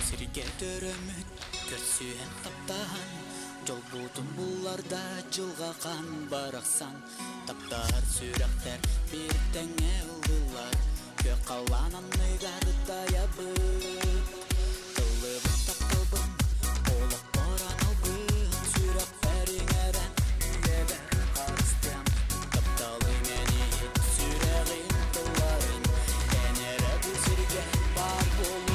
Sirge dörömüt görsüyen taptahan Jol butun bullarda жылгакан бараксан Таптар сүрәктәр bir тәңе ылдылар Кök каланан ыйгарда ябыт Кылыбын тапталбын, олық боран албын Сүрәктәреңәрән үгәбәр карыстым Тапталы мәне сүрәгин тылларын Әнәрә бұл сирге бар болу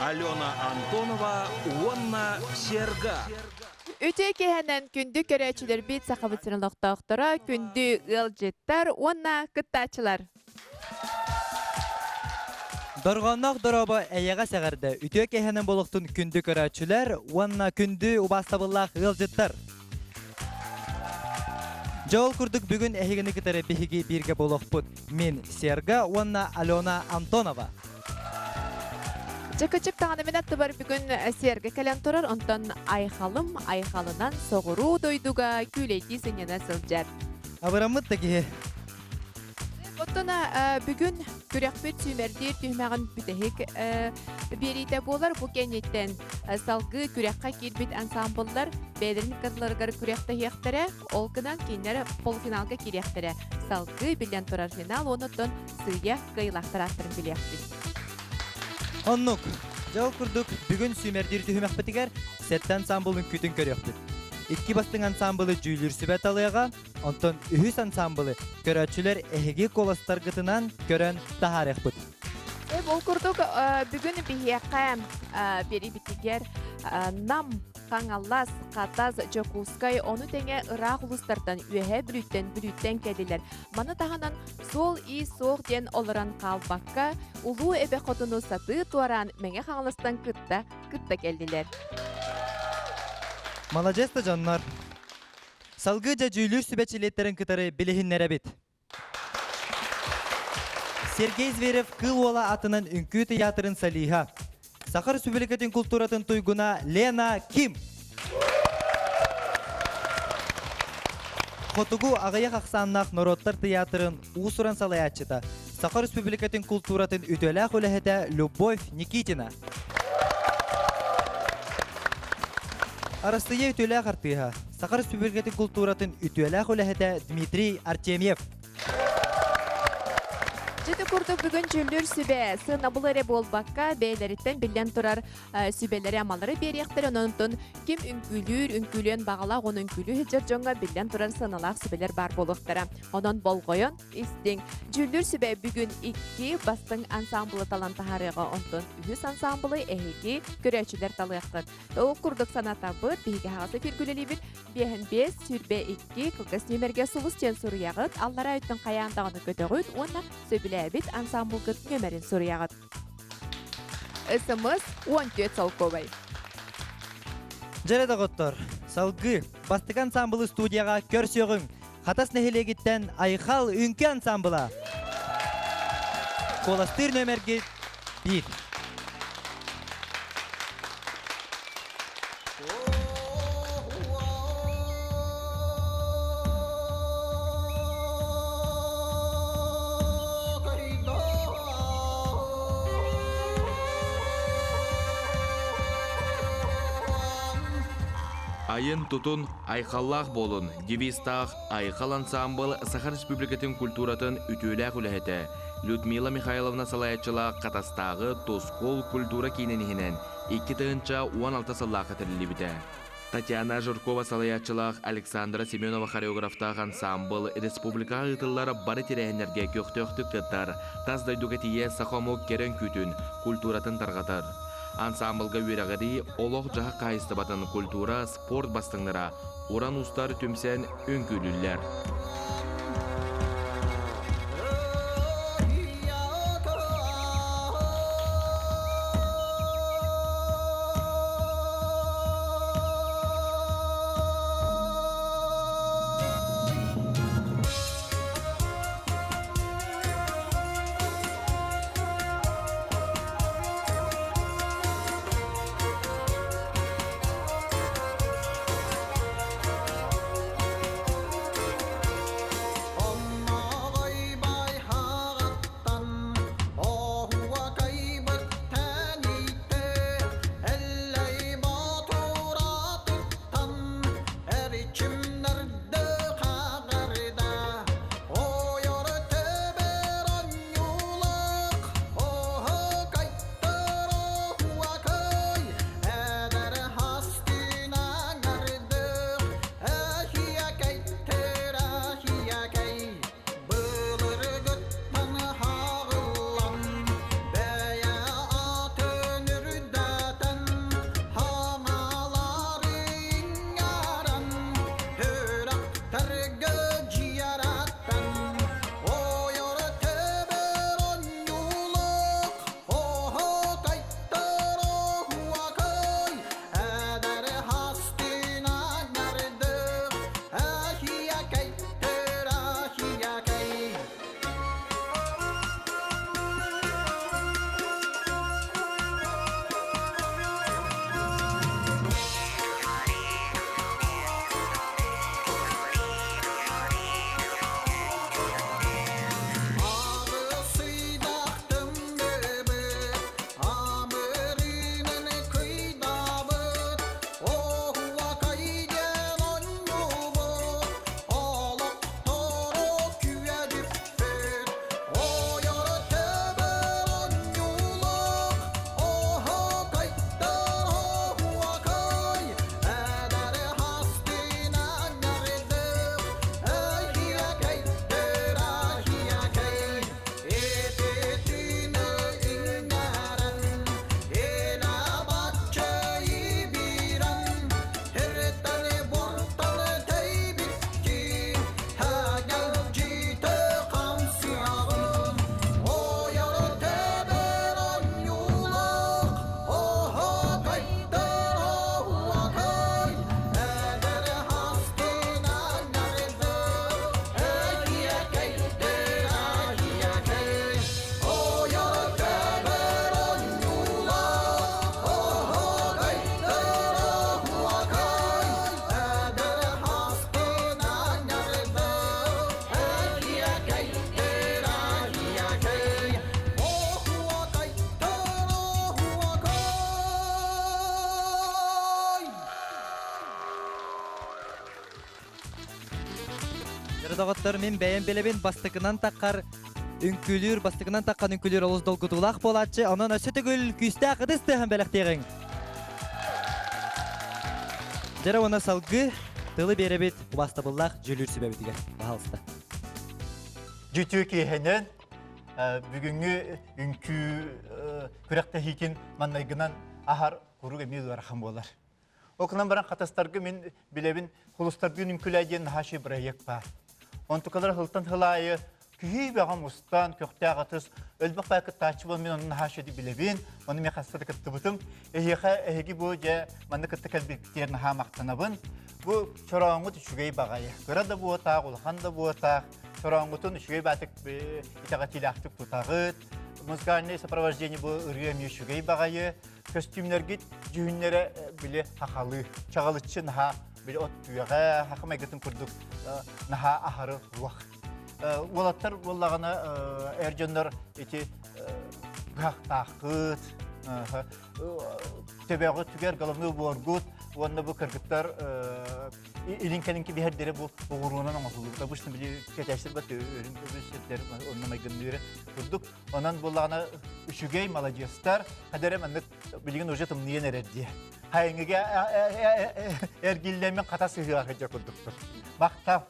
Алена Антонова, Уонна Серга. Үтө кеһенен күндү көрөчүлөр бит сахабытсырылыктактара күндү ылжыттар уонна кыттачылар. Доргоннок дороба эяга сәгәрдә үтө кеһенен болуктун күндү көрөчүлөр уонна күндү убастабыллах ылжыттар. Жол курдук бүгүн эхигини кытары бихиги бирге болокпут. Мен Серга, уонна Алена Антонова. Чыкычык таңанымын бар бүгін Серге кәлен тұрар, онтан айхалым, айхалынан соғыру дойдуга күлейті сенена сылжар. Абырамыт таки. Оттана бүгін күрәкпет сүймердер түймәғін бүтәхек берейді болар. Бұл кәнеттен салғы күрәкқа келбет ансамблдар бәдерін кызларыгар күректі хектері, ол кынан кейнері полуфиналға керектері. Салғы білен тұрар финал, онытын сүйе қиылақтар аттырын білектік. Оннук, жау күрдік бүгін сүймердер түйімек бітігер сәтті ансамблын күтін көріқпіт. Икки бастың ансамблы жүйілір сүбәт алыяға, онтон үхіс ансамблы көрәтшілер әхеге коластар гытынан көрін тахарек бұд. Ол күрдік бүгін бігеққа бері бітігер нам қаңалас, қатаз, жокускай, оны тәңе ұрақ ұлыстардан үйе бүріттен кәділер. Маны тағанан сол и соқ ден олыран қалбаққа, ұлу әбе қотыну саты туаран мәңе қаңылыстан күтті кәділер. Малажеста жаннар. Салғы жа жүйілір сүбәтшілеттерін кітары білігіннері бет. Сергей Зверев кыл ола атынан үнкі театрын салиха. Сахар Республикатын культуратын туйгуна Лена Ким. Хотугу ағая қақсаннақ Нороттар театрын ұсыран салаятчыта. Сахар Республикатын культуратын үтөлі құләхеті Любовь Никитина. Арастыя үтөлі қартыға. Сахар Республикатын культуратын үтөлі құләхеті Дмитрий Артемьев. Жеті күрді бүгін жүлдір сүбе сына бұлары болбаққа бәйлеріттен білден тұрар сүбелері амалары беректір. Онын кем үнкүлен бағалақ, оның үнкүлі хеджер жоңға білден тұрар сыналақ сүбелер бар болуқтыра. Онын болғойын істің. Жүлдір сүбе бүгін 2 бастың ансамблы талантахарыға, онтын 3 ансамблы әйге көрәчілер талықтыр. Ол күрдік саната бұд, бейге хағасы фергүлелі 5 сүрбе 2 кылгас нөмерге сұлыс тен сұрияғыт, аллара өттің қаяндағыны көтіғыт, онна сөбілі әбет ансамблгыт нөмерін сұрияғыт. Үсіміз 14 салковай. Жарады ғоттар, салғы бастық ансамблы студияға көрсеғің. Қатас нәхелегіттен айқал үнкі ансамбыла. Коластыр нөмерге 1. Айын тұтын айқаллақ болын, девистақ айқал ансамбл Сахар Республикатын культуратын үтөләқ үләхеті. Людмила Михайловна салаятчыла қатастағы Тоскол культура кейненігінен 2-16 сыллақы тірілі біті. Татьяна Жиркова салаятчылақ Александра Семенова хореографтақ ансамбл республика ғытылары бары терәйінерге көқтөқтік кіттар, таздайдуға тие сақамыл керен күтін культуратын тарғатар. Ансамблға өрәғыды олық жаға қайыстыбатын культура, спорт бастыңлара, уран ұстар түмсен үнкүлілер. дағыттар мен бәйен белебен бастықынан таққар үңкүлүр олыз долгутулақ болатчы, анан өсі түгіл күйісті ақыдысты һәм бәліқтеген. Жара оны салғы тылы беребет бастабыллақ жүлір сүбәбетіге бағалысты. Жүтүү кейхенен бүгінгі үңкі күрәқті хейкен маннайгынан ахар құруға мезу арқан болар. Оқынан баран қатастарғы мен білебін құлыстарғы үңкіләйден нахашы бір аяқ бар. Онтықалар хылтан хылайы күйі бәғам ұстан, көқті ағатыз, өлбақ бәкі тачы бол мен оның нахашы еді білебін, оны мен қастады күтті бұтым. Әйеге бұл жа манны күтті кәлбектерін наха мақтанабын. Бұл чорауыңғы түшігей бағайы. Көрада бұл отақ, ұлықанда бұл отақ. Чорауыңғытын үшігей бәтік итаға телақтық тұтағыт. Музыкальный сопровождение бұл үргем үшігей бағайы. Костюмлерге жүгінлері біле хақалы. Чағалытшы наха біле от түйеға хақымай күтін күрдік наха ахары ұлақ. Олаттар болағына әржонлар еті ғақтақыт, төбеғі түгер ғалымны боргут, онына бұл кіргіттар илин-кәлінкі бәрдері бұл ұғыруынан оңасылды. Бұштың білі кәтәшір бәт өрін көбісеттер, онына майгындыры күрдік. Онан болағына үшігей маладиостар, қадәрі мәнік білген ұжы тымныен әрерді. Хайыңыға әргелдермен қата сүйіға қыджа күрдіктір. Мақтап.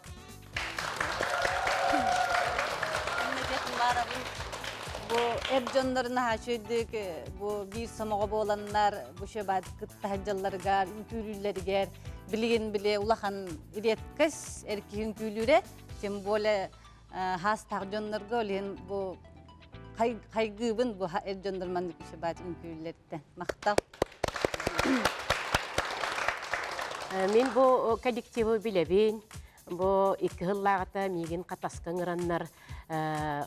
Bu erjonlarına haşöydük, bu bir sonuğa bolanlar, bu şöbet kıttahacalları gar, ünkülüleri gar, bilgin bile ulahan iretkes erki ünkülüre, sen böyle has tağjonlarga olan bu kaygıbın bu erjonlarmanlık şöbet ünkülülerden. Maqtav. Мен bu kollektivi bilebin, bu iki hıllağıta migin kataskan ıranlar,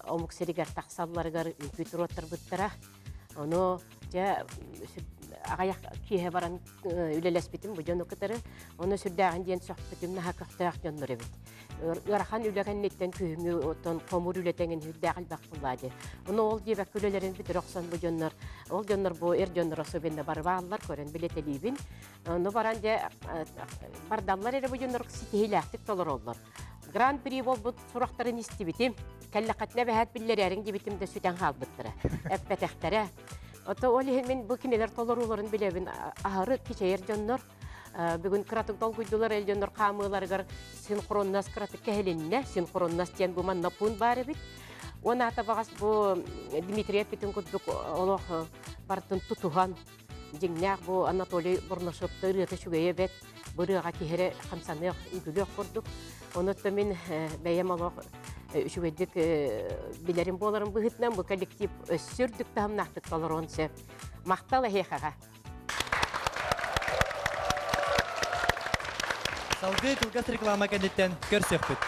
omuk serigar taqsallargar ünkütür otar bıttara. Onu ağayak kihe baran ülelesbitim bu jonu kıtırı. Onu sürdağın diyen sohbetim naha köhtağ jonlar ebit. Yarahan ülegen netten kühümü oton komur ületengen hüddağıl bakılladı. Onu ol diye bak ülelerin bitir oksan bu jonlar. Ol jonlar bu jonlar osu bende barvağlar kören biletelibin. Onu baran diye bardallar ere bu jonlar sitihilaktik dolar oldular. Grand Prix bol bu soruqtарын istibitim. Kellaqatna behat billerin dibitim de süten hal bıttıra. Eppetehtara. Ota oli men bu kineler tolaruların bilebin ahırı kiçeyer jonlar. Bugün kratık dolguydular el jonlar qamılargar sinxronnas kratık kehelinne sinxronnas diyen bu man napun bari bit. Ona tabaqas bu Dmitriyev bitin kutduk Allah bartın tutuhan. Jingnak bu Anatoly Bornosov'ta rıtı şugaya bet. Bırığa kihere xamsanıq ügülüq kurduk. Onu da men bəyəm Allah şügedik bilerim bolarım bıhıtnan bu kollektiv össürdük tahım naqtık dolar onsa. Maqtalı heyxağa. Salgı kılgас reklama kendinden körsökbüt.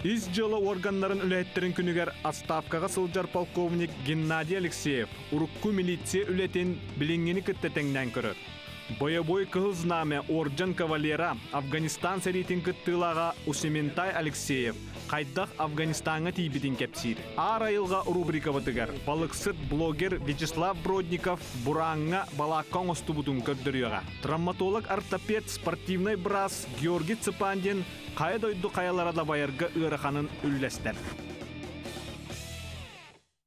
Из жылы органнарын үләттерін күнігер отставкаға сылжар полковник Геннадий Алексеев урукку милиция үләтен білінгені күттетеңнен көрір. Боя-бой кылызнаме орджан кавалера Афганистан сәретін күттілаға Усементай Алексеев қайдақ Афганистанға тейбетін кәпсір. Ар айылға рубрика бытыгар. Балықсыт блогер Вячеслав Бродников бураңға балаққан остубудың көрдіріға. Травматолог ортопед спортивный брас Георгий Цыпандин қайда ойды қаяларада байырғы ұрықанын үллестер.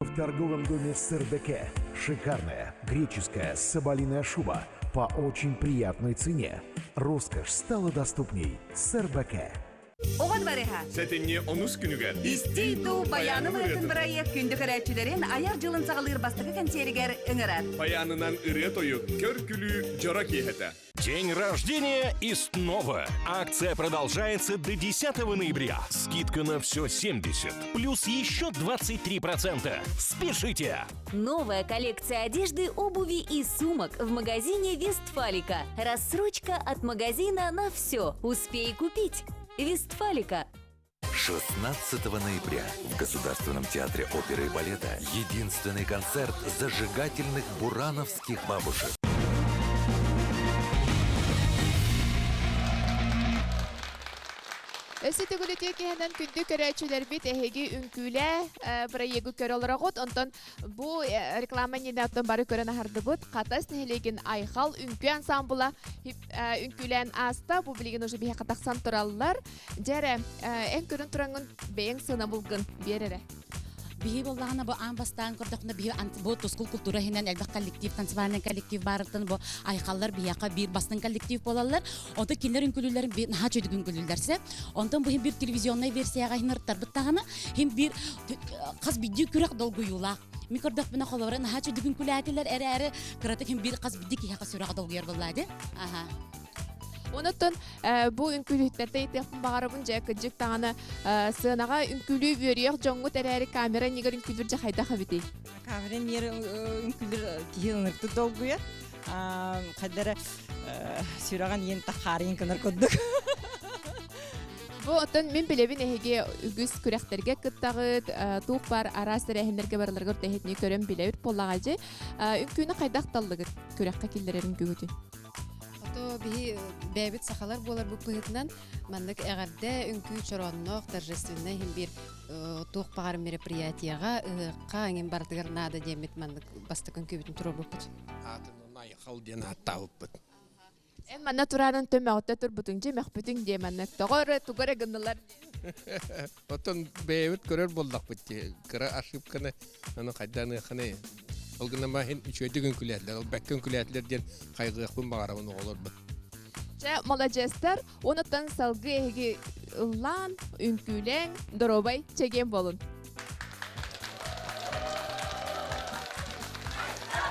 В торговом доме СРБК шикарная греческая соболиная шуба по очень приятной цене. Роскошь стала доступней. СРБК. Оған барыға. Сәтінне онус күнігер. Истейду баяны мұратын бірайы күнді көрәтшілерін аяр жылын сағылыр бастығы консерігер үңірар. Баянынан ұры тойы көр күлі жора кейхеті. День рождения и снова. Акция продолжается до 10 ноября. Скидка на все 70, плюс еще 23%. Спешите! Новая коллекция одежды, обуви и сумок в магазине Вестфалика. Рассрочка от магазина на все. Успей купить. Вестфалика. 16 ноября в Государственном театре оперы и балета единственный концерт зажигательных бурановских бабушек. Өсітігілі кенен күнді көрәчілер бит әхеге үнкүлі проегі көрілірағыт. Онтан бұл реклама недаттан бары көрін ағарды бұд. Қатас нәхелеген айхал үнкі ансамбыла үнкүлән аста. Бұл білеген ұжы бейе қатақсан тұралылар. Дәрі ән көрін тұраңын бәйін сына бұлғын берері. Бихи боллағына бұл анбастан көрдіқіне бихи бұл тұскул культура хинен әлбәқ коллектив, танцевальный коллектив барытын бұл айқалар бияқа бір бастың коллектив болалар. Оты келер үнкүлілерін наға чөйдік үнкүлілдерсе. Онтан бұл бір телевизионный версияға хинырттар бұттағына бір қаз бидді күрек долғы юлақ. Мен көрдіқ бұна қолавары наға чөйдік үнкүлі әрі кіратық бір қаз бидді кейіға сүраға долғы ер болады. Онытын бұл үнкүліктерді етеқпін бағарабын жа күджік тағаны сынаға үнкүлі веріяқ жоңғы тәрәрі камера негер үнкүлір жа қайда қабеті? Камера нері үнкүлір кейінірті долгуя. Қайдары сүраған ең тақарин кінір көддік. Бұл отын мен білебін әйге үгіз күректерге күттағыд, туқ бар арасы рәхіндерге барыларғыр тәхетіне көрім білебір болағажы. Үнкүні қайдақ талдығыр күрекқа келдерерін көгіті? Бихи бәбит сахалар болар бұл пыхытынан маннык әғарда үнкі чороннық торжественный хим бир туқ бағар мероприятияға ыққа аңен бардығар нада демет маннык бастық үнкі бүтін тұру бұппыт. Атын айқал ден атта бұппыт. Ән манна тұрарын төмәғытта тұр бұтын жемәқ бүтін де маннык тоғыры туғыры гынылар. Отын бәбит көрер болдақ бұтте. Кыра ашыпқаны қайданы қаны. Олгына махин үшөйдік үнкүләтлер, бәккі үнкүләтлерден қайғықпын бағарабын оғылыр бұд. Жа молодежстар, онытан салғы әйге ұлан, үнкүләң, доробай чеген болын.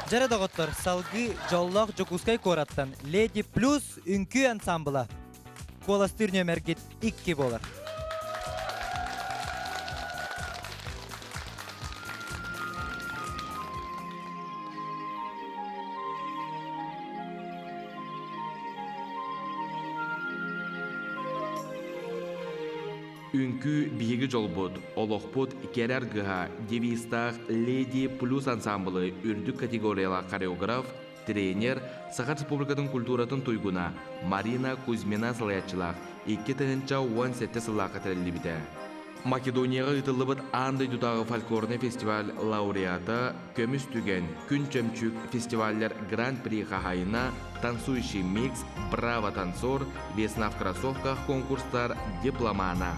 Жары доғыттар, салғы жоллақ жокускай кораттан Леди Плюс үнкі ансамбыла. Коластыр нөмергет 2 болар. Үнкі биеги жолбуд, олоқпуд керер гыға девистақ Леди Плюс ансамблы үрдік категорияла хореограф, тренер, Сахар Республикатын культуратын туйгуна Марина Кузьмина салаятчылақ 2-17 сыллақы тәрелі біді. Македонияға ұтылыбыд андай тұтағы фольклорный фестиваль лауреаты көміс түген күн чөмчүк фестивальлер Гран-при қағайына танцующий микс, браво танцор, весна в кроссовках конкурстар дипломана.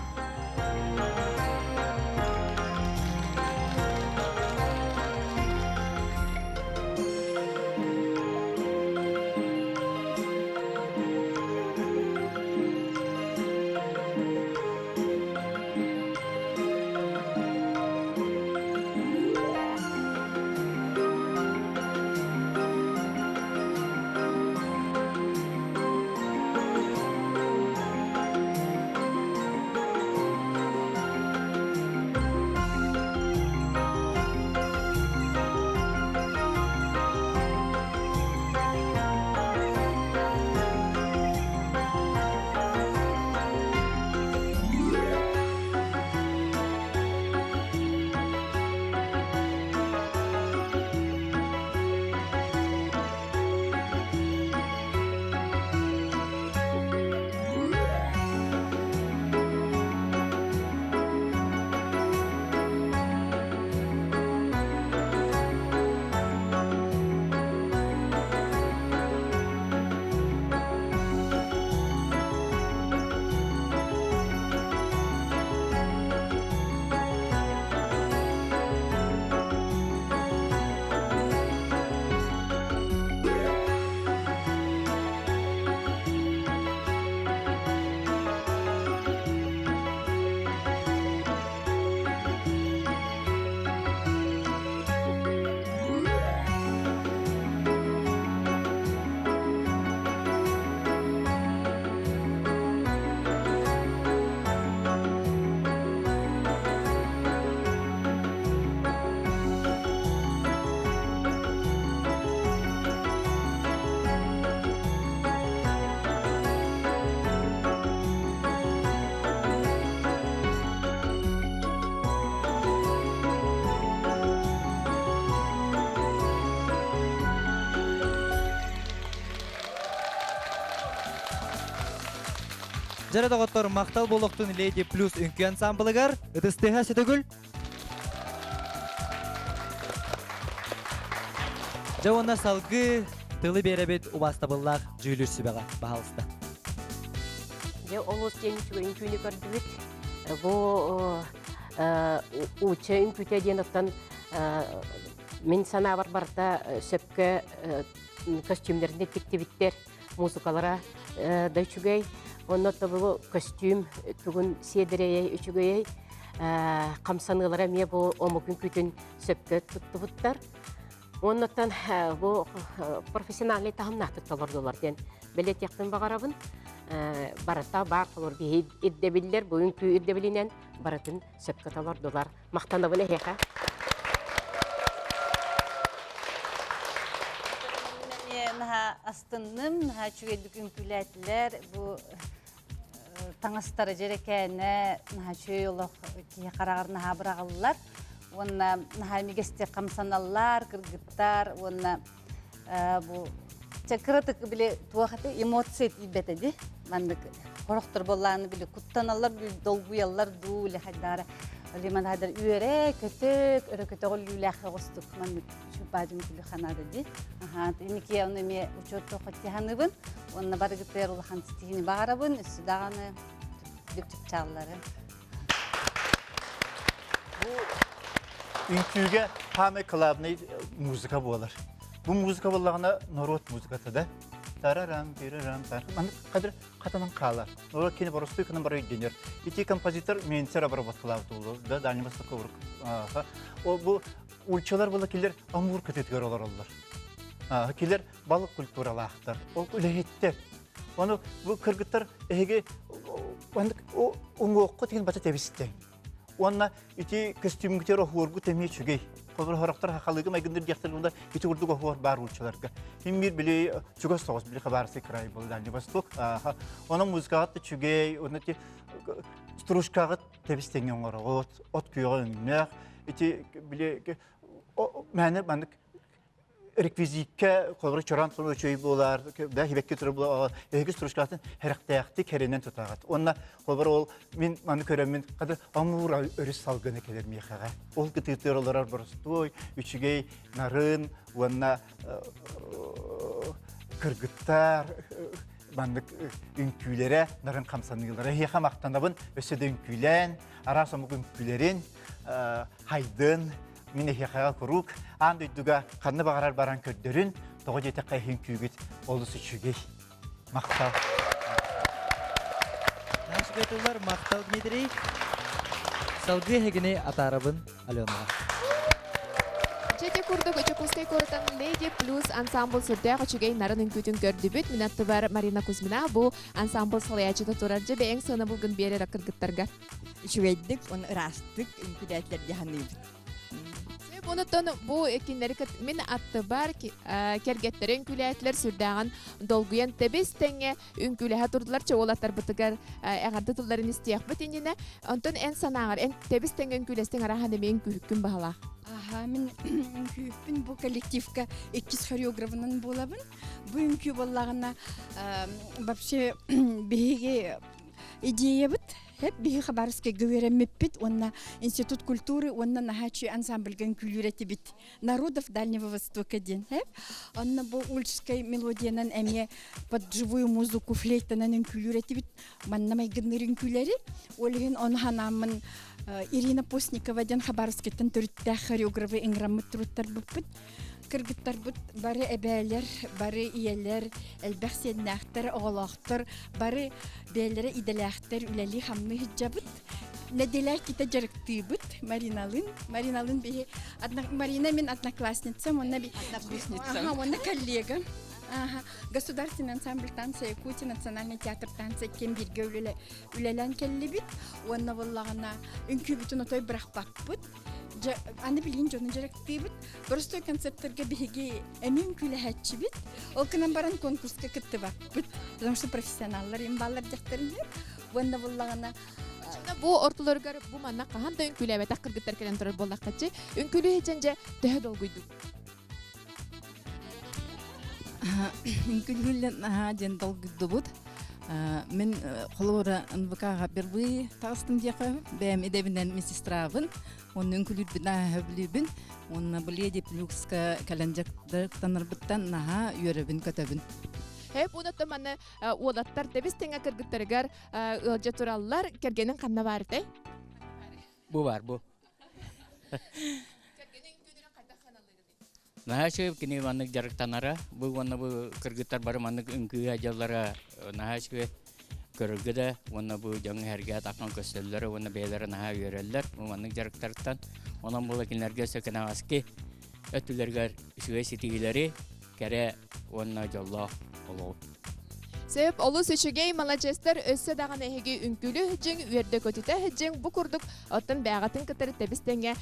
Жара доғыттар мақтал болуқтың Леди Плюс үнкі ансамблығар, ұтыстыға сөтігіл. Жауына салғы тылы беребет убастабыллақ жүйілір сүбеға бағалысты. Олыс деніші үнкүйіні көрдібіт. Бұл ұчы үнкүйте деніктен мен сана бар-барда сөпкі костюмдерінде тектебіттер, музыкалара да үчігей. Оннотта бұл костюм түгін седірейей үчігей. Қамсанылара ме бұл омық үнкүйтін сөпкі тұттыбыттар. Оннотан бұл профессионалный тағымнақты толардыларден білет яқтын бағарабын. Барата бар қолыр бейі ирдебілдер, бұл үнкі ирдебілінен баратын сөпкі толардылар. Мақтанабын әйеқа. Астынным, чүгедік үнкіләтілер, бұл таңыстары жерекәне, чөй олық кей қарағарына бірағылылар. Онна мегесте қамсаналар, кыргыттар, онна бұл чакырытық біле туақаты эмоция ибетеді. Мандық қорықтыр болағаны біле құттаналар, долгуялар, дулы қайдары. Лиман хадар үйере, көтік, өрі көтік ол үйләқі қостық. Мандық шүпадың күлі қанады де. Инеке оны ме учетты қоттиханыбын. Онна бары күттер ұлыған стихini бағарабын. Үсі дағаны бүктіп чағылары. Үнкүйге қамы клабный музыка болар. Бұл музыка болағына народ музыкаты да. Тарарам, берарам, тарарам. Қадыр қатанан қалар. Олар кені барысты күнін бары үйденер. Ити композитор менсер абарабат қылауды олар. Да, дальний басты көбірік. Бұл ұлчалар бұл келер амур көтетігер олар олар. Келер балық культуралы ақтар. Ол үләйеттер. Оны бұл кіргіттар әйге оңғоққа теген бата тәбесіттен. Онна ити костюмгтер охуоргу тәмей чүгей. Қолыр хорақтар хақалығы мәгіндер дияқтарында ити ұрдық охуар бар ұлчаларға. Химмир біле чүгас тоғыз біле қабарысы край болды дәлі бастық. Оның музыкағатты чүгей, оны те стружкағыт тәбістенген оңғары. От күйеға өңінәқ. Ити біле мәні бәндік реквизитке қолыры чоран тұлы өчөй болар, да хибекке тұры болар, өйгі стружкағатын әріқтаяқты кәренен тұтағат. Онна қолбар ол, мен маны көремін, қады амур өріс салғыны келер мейхаға. Ол күтіктер олар бұрыстой, үчігей нарын, онна кыргыттар, бандық үнкүйлері, нарын қамсанығылары. Хеха мақтанабын өседі үнкүйлен, арасамық үнкүйлерін, хайдын, Мен ехеға құрук, аңды үйдіға қанны бағарар баран көрдерін, тоғы жете қайхын күйгіт олысы чүгей. Мақтал. Нашы көтілер Мақтал Дмитрий. Салғы хегіне атарабын Аленаға. Жете күрдік үчіпускай көрітін Lady Plus ансамбл сүрдәғ үчігей нарын үнкүтін көрдібіт. Минатты бар Марина Кузьмина бұл ансамбл салаячыда тұрар жебе ең сыны бұлгын берер ақыргыттарға. Үчігейдік, оны растық үнкүдәтлер яғаныбыт. Онуттан бу экинleri мен атты бар кергеттер үнкүләтләр сүрдәгән долгуян тебес тәңе үнкүләһә турдылар чолаттар бутыгар әгәрдә тулларын истияк битенне онтон эн санагар эн тебес тәңе үнкүләстәң араһында мен күккүн баһала. Мен үнкүппин бу коллективка 2 хореографынан булабын. Бу үнкү боллагына вообще беге идея бит. Hep bir xabarske göveremepit, онна институт культуры, онна нахачи ансамбльген күлүрети бит. Народов Дальнего Востока ден. Hep онна бу ульчской мелодиянан эме под живую музыку флейтанан күлүрети бит. Маннамай гыннырын күлери. Олеген онханамын Ирина Постникова ден Хабаровскеттен төрүттә хореографы инграммы туруттар буппит. Кыргыттар бут бары эбәләр, бары ияләр, әлбәхсеннәхтәр, оғалақтар, бары бәләре иделәхтәр үләли хамны хиджабыт. Нәделәр китә жарыкты бут. Мариналын бе Марина мен одноклассница, онна би одноклассница. Онна коллега. Государственный ансамбль танца Якутии, национальный театр танца Кембирге үләлән келли бит. Онна валлагана үнкү бүтүн отой биракпак бут. Аны билген жоны жаракты бит. Просто концерттерге биге эмин күләһәтчи бит. Ол кынан баран конкурска китте бак бит. Потому что профессионаллар имбаллар жактарын бит. Онна валлагана бу ортолоргар бу манна каханда үнкүләбә такыргыттар келен турар боллакчы. Үнкүлү хеченже төһө долгуйду. Үнкүлүлен жен долгуйду бут. Мен холора НВК-га бербый тагыстым дияка бәм эдебинен медсестрабын. Onun külür bina hablibin. Onun bilye plukska kalanjak tanırбыттан наха yörebin kötöbün. Hep unuttum anne olattar tebis tenge kırgıtlarıgar jaturallar kergenin kanna vardı. Bu var bu. Naha şey kini manık jarıktanara bu wanna bu kırgıtlar barı manık ünkü ajallara naha şey kırgıda wanna bu jangi herge takkan köstelleri wanna beylere naha yöreller bu manık jarıktartan onun bulakinlerge sökene aski ötülerger şüve sitigileri kere wanna jallah Allah. Sebep olu seçigey malachester össe dağın ehegi ünkülü hıcın üerde kötüte hıcın bu kurduk otun bağatın kıtırı tebis tenge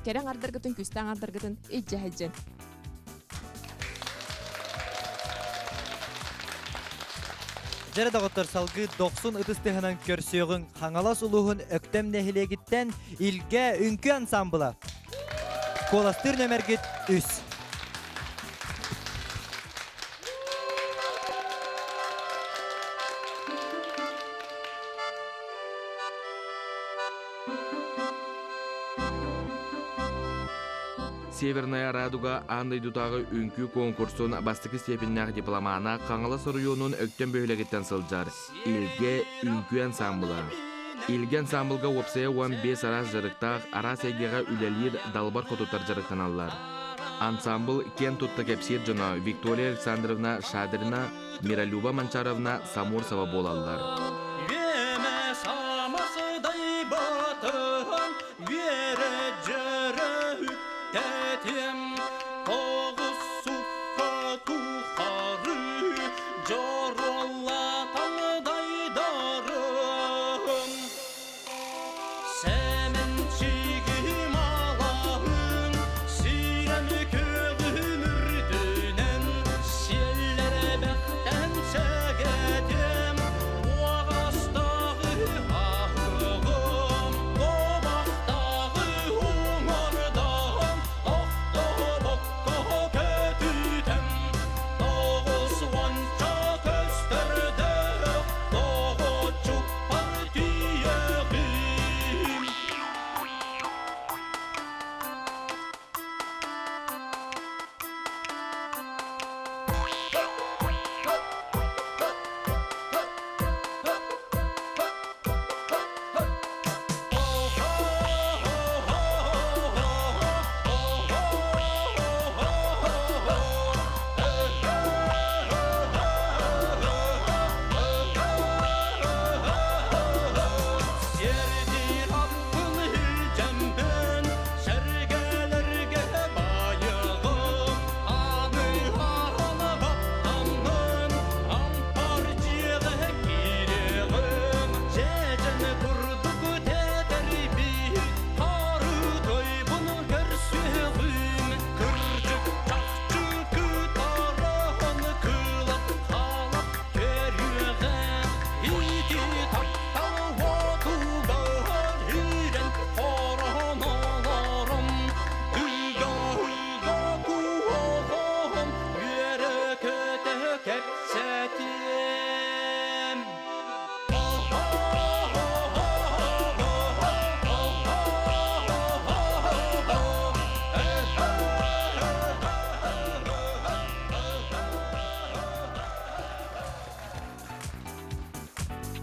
keren ardırgıtın küsten ardırgıtın icce hıcın. Jere dağıtır salgı 90 ıtıstıhının körsüyüğün Hangalas uluğun öktem nehilegitten ilge ünkü ansambıla. Kolastır nömergit üs. Северная радуга андай дутагы үнкү конкурсын бастыкы степеннәг дипломана Каңалас районун өктөн бөйлөгеттен сылжар. Илге үнкү ансамблы. Илге ансамблга опсая 15 арас жырыктак арас эгега үлелир далбар котуттар жырыктаналар. Ансамбл кен тутта кепсир жона Виктория Александровна Шадрина, Миралюба Манчаровна Самурсова болалар.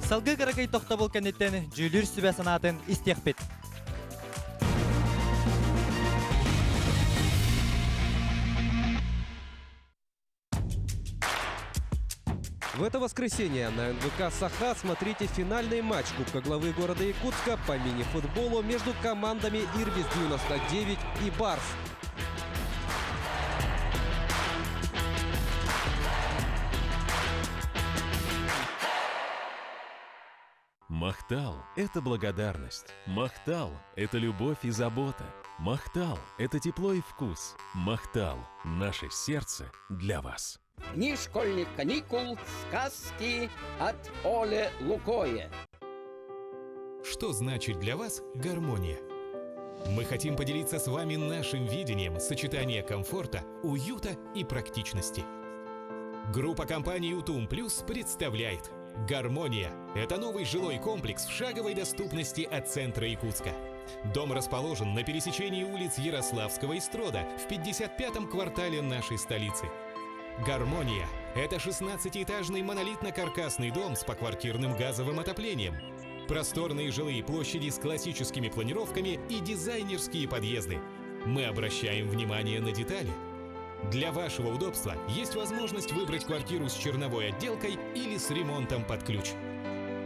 Салгы каракай тоқтабыл кәнеттен жүлір сүбә санатын истекпет. В это воскресенье на НВК «Саха» смотрите финальный матч Кубка главы города Якутска по мини-футболу между командами «Ирбис-99» и «Барс». Махтал – это благодарность. Махтал – это любовь и забота. Махтал – это тепло и вкус. Махтал – наше сердце для вас. Дни школьных каникул, сказки от Оле Лукоя. Что значит для вас гармония? Мы хотим поделиться с вами нашим видением сочетания комфорта, уюта и практичности. Группа компаний «Утум Плюс» представляет «Гармония» — это новый жилой комплекс в шаговой доступности от центра Якутска. Дом расположен на пересечении улиц Ярославского и Строда в 55-м квартале нашей столицы. «Гармония» — это 16-этажный монолитно-каркасный дом с поквартирным газовым отоплением. Просторные жилые площади с классическими планировками и дизайнерские подъезды. Мы обращаем внимание на детали. Для вашего удобства есть возможность выбрать квартиру с черновой отделкой или с ремонтом под ключ.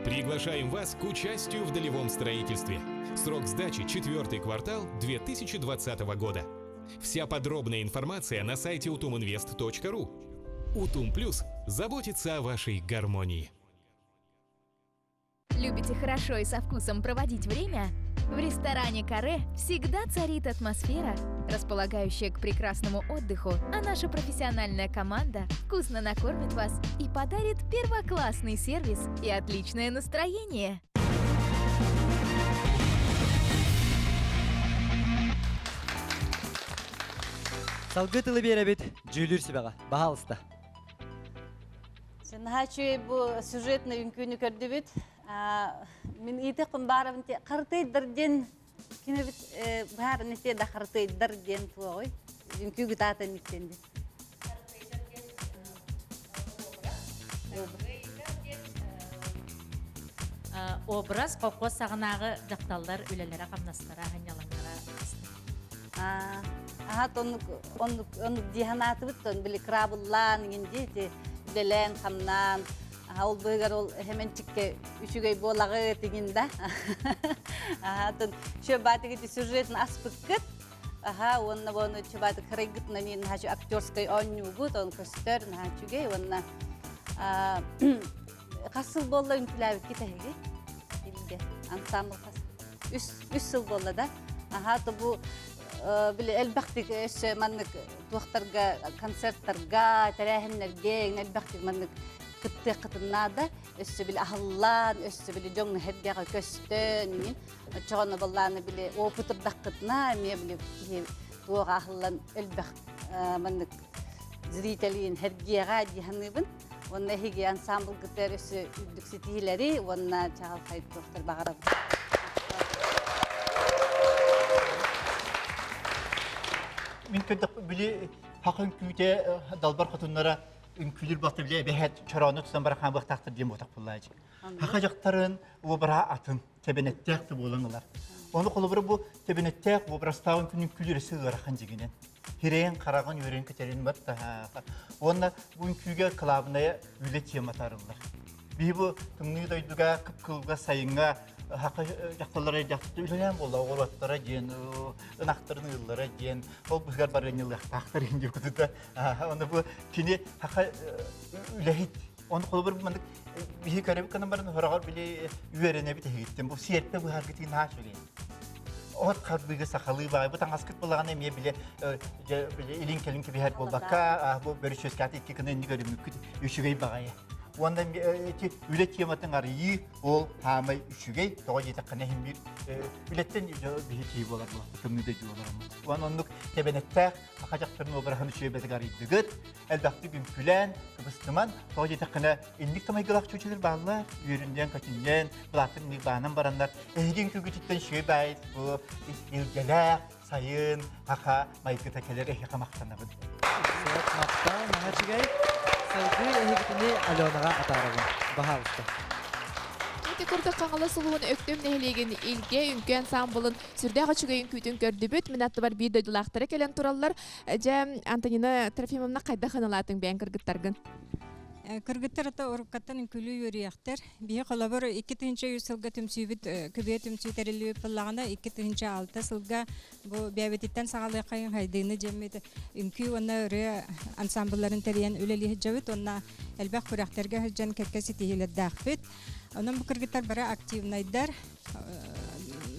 Приглашаем вас к участию в долевом строительстве. Срок сдачи 4-й квартал 2020 года. Вся подробная информация на сайте utuminvest.ru. Утум Плюс заботится о вашей гармонии. Любите хорошо и со вкусом проводить время? В ресторане «Каре» всегда царит атмосфера, располагающая к прекрасному отдыху, а наша профессиональная команда вкусно накормит вас и подарит первоклассный сервис и отличное настроение. Салгытылы беребит жүлүр сибага. Бахалыста. Нахачу бу сюжетный үнкүнү көрдүбүт. Мен ите кымбарым те картыйдыр ден кинебит баар нете да картыйдыр ден туой. Үнкү гытатын иттенди. Образ кокос сагынагы жакталдар үлелере камнастара ханялаңара. Онук диханатыбыт тон били крабуллан гинди үлелен камнан ол быгар ол хеменчикке үчүгөй болагы тигинда. Тон шөбатыгы сюжетин аспыккыт. Онна бону чөбаты крыгыт намин хачу актерской оннугу тон көстөр хачугей онна касыл болла үнкүләбит кетеги. Илге ансамбл кас. Үс жыл болла да. То бу били элбактик эше маннык туактарга, концерттарга, тарахиннерге, элбактик маннык кытты кытыннада эше били ахыллан, эше били жоң хедгага көстөн, чогоно болланы били опытырдак кытна, ме били туага ахыллан элбак маннык зрителин хедгага диханыбын. Онна хиги ансамбл гитер эше үдүкситилери, онна чагал кайт туактар багарабы. Мен көндік біле хақын күйте далбар қатынлара үнкүлір бақты біле бәхет чараны тұсан бара қан бақтақтыр дем ботақ бұллайы. Хақа жақтарын обыра атын тебенеттәқті болыңылар. Оны қолы бірі бұл тебенеттәқ обырастауын күнін күлері сығыр қан жегенен. Хирейін қарағын өрен көтерін бәтті. Оны бұл үнкүйге қылабынaya үлі тематарылар. Бей бұл күнні дойдыға, күп-күлға, сайынға Hakkı yaktalara yaktı üleyen bolla oğlatlara diyen, ınaktarın yıllara diyen, o bızgar barın yıl yaktaktır indi kutuda. Onu bu kini hakkı ülehit. Onu kolu bir mandık bir kere bir kanın barın hırağır bile üverene bir tehittim. Bu siyette bu hareketi ne söyleyin. O kalbige sakalı var. Bu tangaskıt bulağın emiye bile ilin kelin ki bir her bollaka bu böyle söz kağıt iki kanın ne görüm mümkün üşügeyi bağaya. Ondan ületiyematın arayı ol hamay üşügey doğru yetekane hem bir ületten bir şey bolar bu tümünde diyorlar ama. Onluk tebenette akacakların obrahın üşüyebedik araydıgıt elbette günkülen kıbıstıman doğru yetekane inlik tamay gılak çocuğlar bağlar yüründen kaçından bulatın nirbanan baranlar ehgin kügütükten şöbeyt bu ilgeler sayın haka maygıta keler ehka maktanabın. Seyahat maktan mahacıgay Salgı ehigitini Alyonaga atarabın. Bahalışta. Ити курда каңала сулуун өктөм нехилеген илге үнкү ансамблын сүрдәгы чүгөйүн күтүн көрдүбүт. Мен атты бар бир дойдулактары келен тураллар. Же Антонина Трофимовна кайда хыналатын бен кыргыттаргын. Кыргыттар ата уруккаттан күлүү юрияктар. Бие колобор 2-нче сылга төмсүбүт көбө төмсүтәрелүп буллаганда 2-нче 6 сылга бу бәбетиттен сагалай кайын хайдыны жемет үнкү онна ре ансамбльларын терен үлели жабыт онна элбак хүрактарга жан кекеси тигилдәхбит. Онан бу кыргыттар бара активнайдар.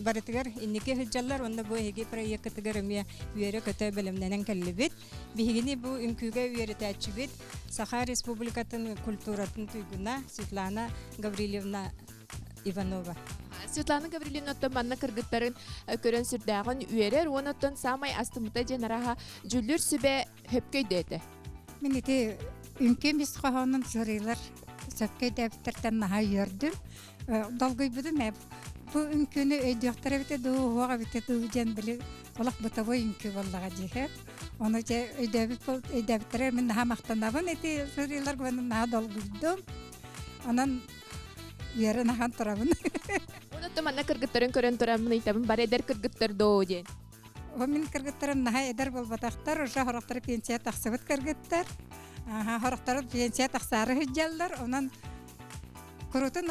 Барытыгар иннеке хыджаллар онда бу эге проекттыгар эме үере көтө белемненен келлибит. Бигини бу үнкүгө үере тачыбит. Саха Республикатын культуратын туйгуна Светлана Гаврилевна Иванова. Светлана Гаврилевна томанна кыргыттарын көрөн сүрдәгын үерер, онотон самай астымыта женараха жүлүр сүбе хөпкөйдөтө. Мен ите үнкемис каханын сырыйлар сөпкей дәптіртен наға үйердім. Долгой бұдым әп. Бұл үнкіні өйдіқтары біте дұғыға біте дұғыден білі олақ бұтавой үнкі боллаға дейхер. Оны же өйдәбіттірер мен наға мақтанабын, әті сұрилар көңін наға долгойдым. Онан ері наған тұрабын. Оны тұманна кыргыттарын көрін тұрамын айтабын, бар әдер кыргыттар доу ден. О мен кыргыттарым наға әдер болбатақтар, ұжа хорақтары пенсия тақсыбыт кыргыттар. Хорақтары пенсия тақсары хүджалдар, онан Kurutun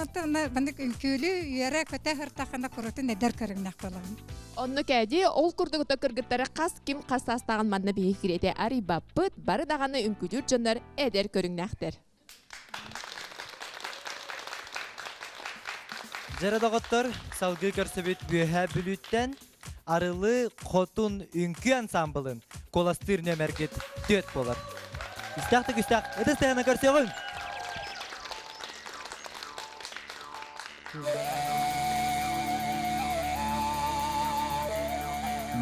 bandık ünkülü yere köte hırtaqına kurutun eder kırıngnak bolağın. Onu kədi ol kurduqta kırgıttara qas kim qas astağın manna bihi kirete ari bappıt barı dağını ünkülür jönler eder körüngnaktır. Жарадағыттар салгы көрсөбөт бүйә бүлүттен арылы қотун үнкі ансамблын коластыр нөмеркет төт болар. Истақты күстақ, ыдыстығына көрсөғын.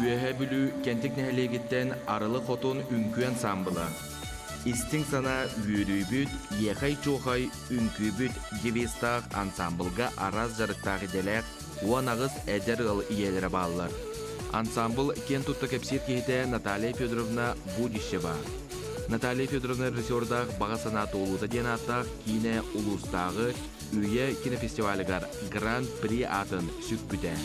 Үйәһә бүлү кентик нәһәлегиттен арылы хотун үнкі ансамблы. Истин сана үйрүйбүт, ехай чухай үнкүбүт девистақ ансамблга араз жарықтағы делек, уанағыз әдер ғыл иелері балылар. Ансамбл кен тұтты кәпсет кейті Наталья Федоровна Будищева. Наталья Федоровна режиссердақ баға санаты олуды ден аттақ кейіне ұлыстағы үйе кинофестивалігар Гран-при атын сүкпіті.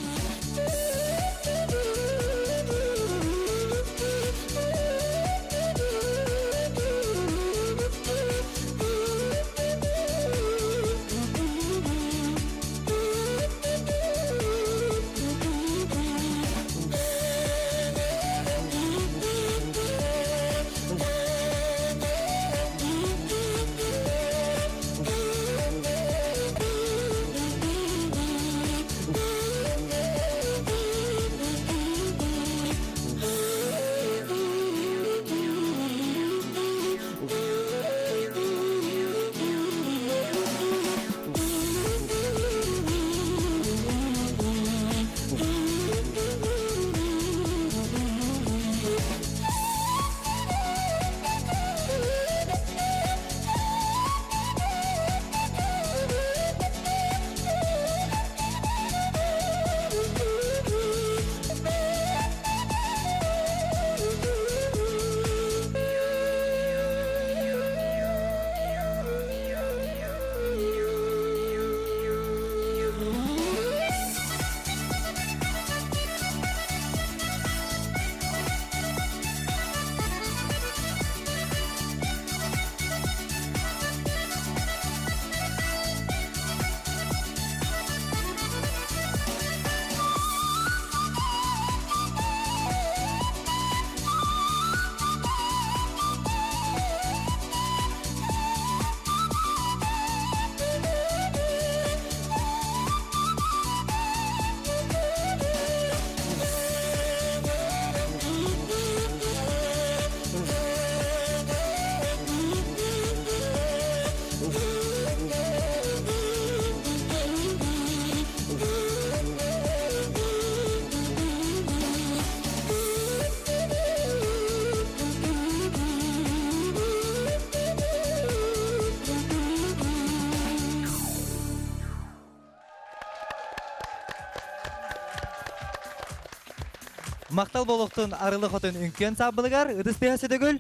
Мақтал болуқтың арылы қотын үнкі ансамблығар ыдыс бейасы дөгіл.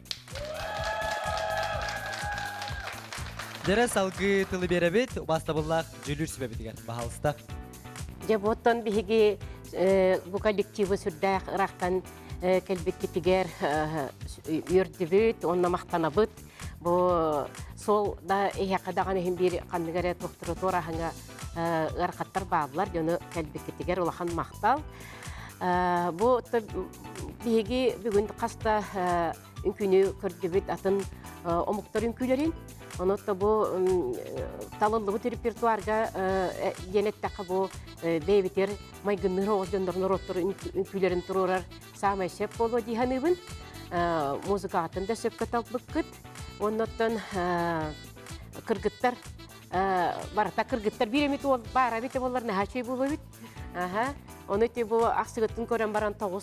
Дәрі салғы тылы беребет, бастабыллақ жүлір сүбәбетігер. Бағалыстақ. Жаботтан биһиги бу коллективы сүрдәк рахтан келбеккетигер үрдүбүт, онна мактанабыт. Бу сол да яқадаган хим бир кандыгара токтуру тораханга аркаттар баалар, жөны келбеккетигер улахан мактал. Бу биһиги бүгүн каста үнкүнү көрдүбүт атын омуктор үнкүлөрүн. Онотта бу талыллыгы репертуарга денеттақы бу бейбитер майгынныр оғыздандырын роттыр үнкүлерін тұрурар самай сеп болу дейханыбын. Музыка атында сеп каталып бүккіт. Оноттан кыргыттар, барата кыргыттар биремет ол бара бите болар нәхачай болу бит. Ага. Оны те бу аксыгытын көрөн баран 9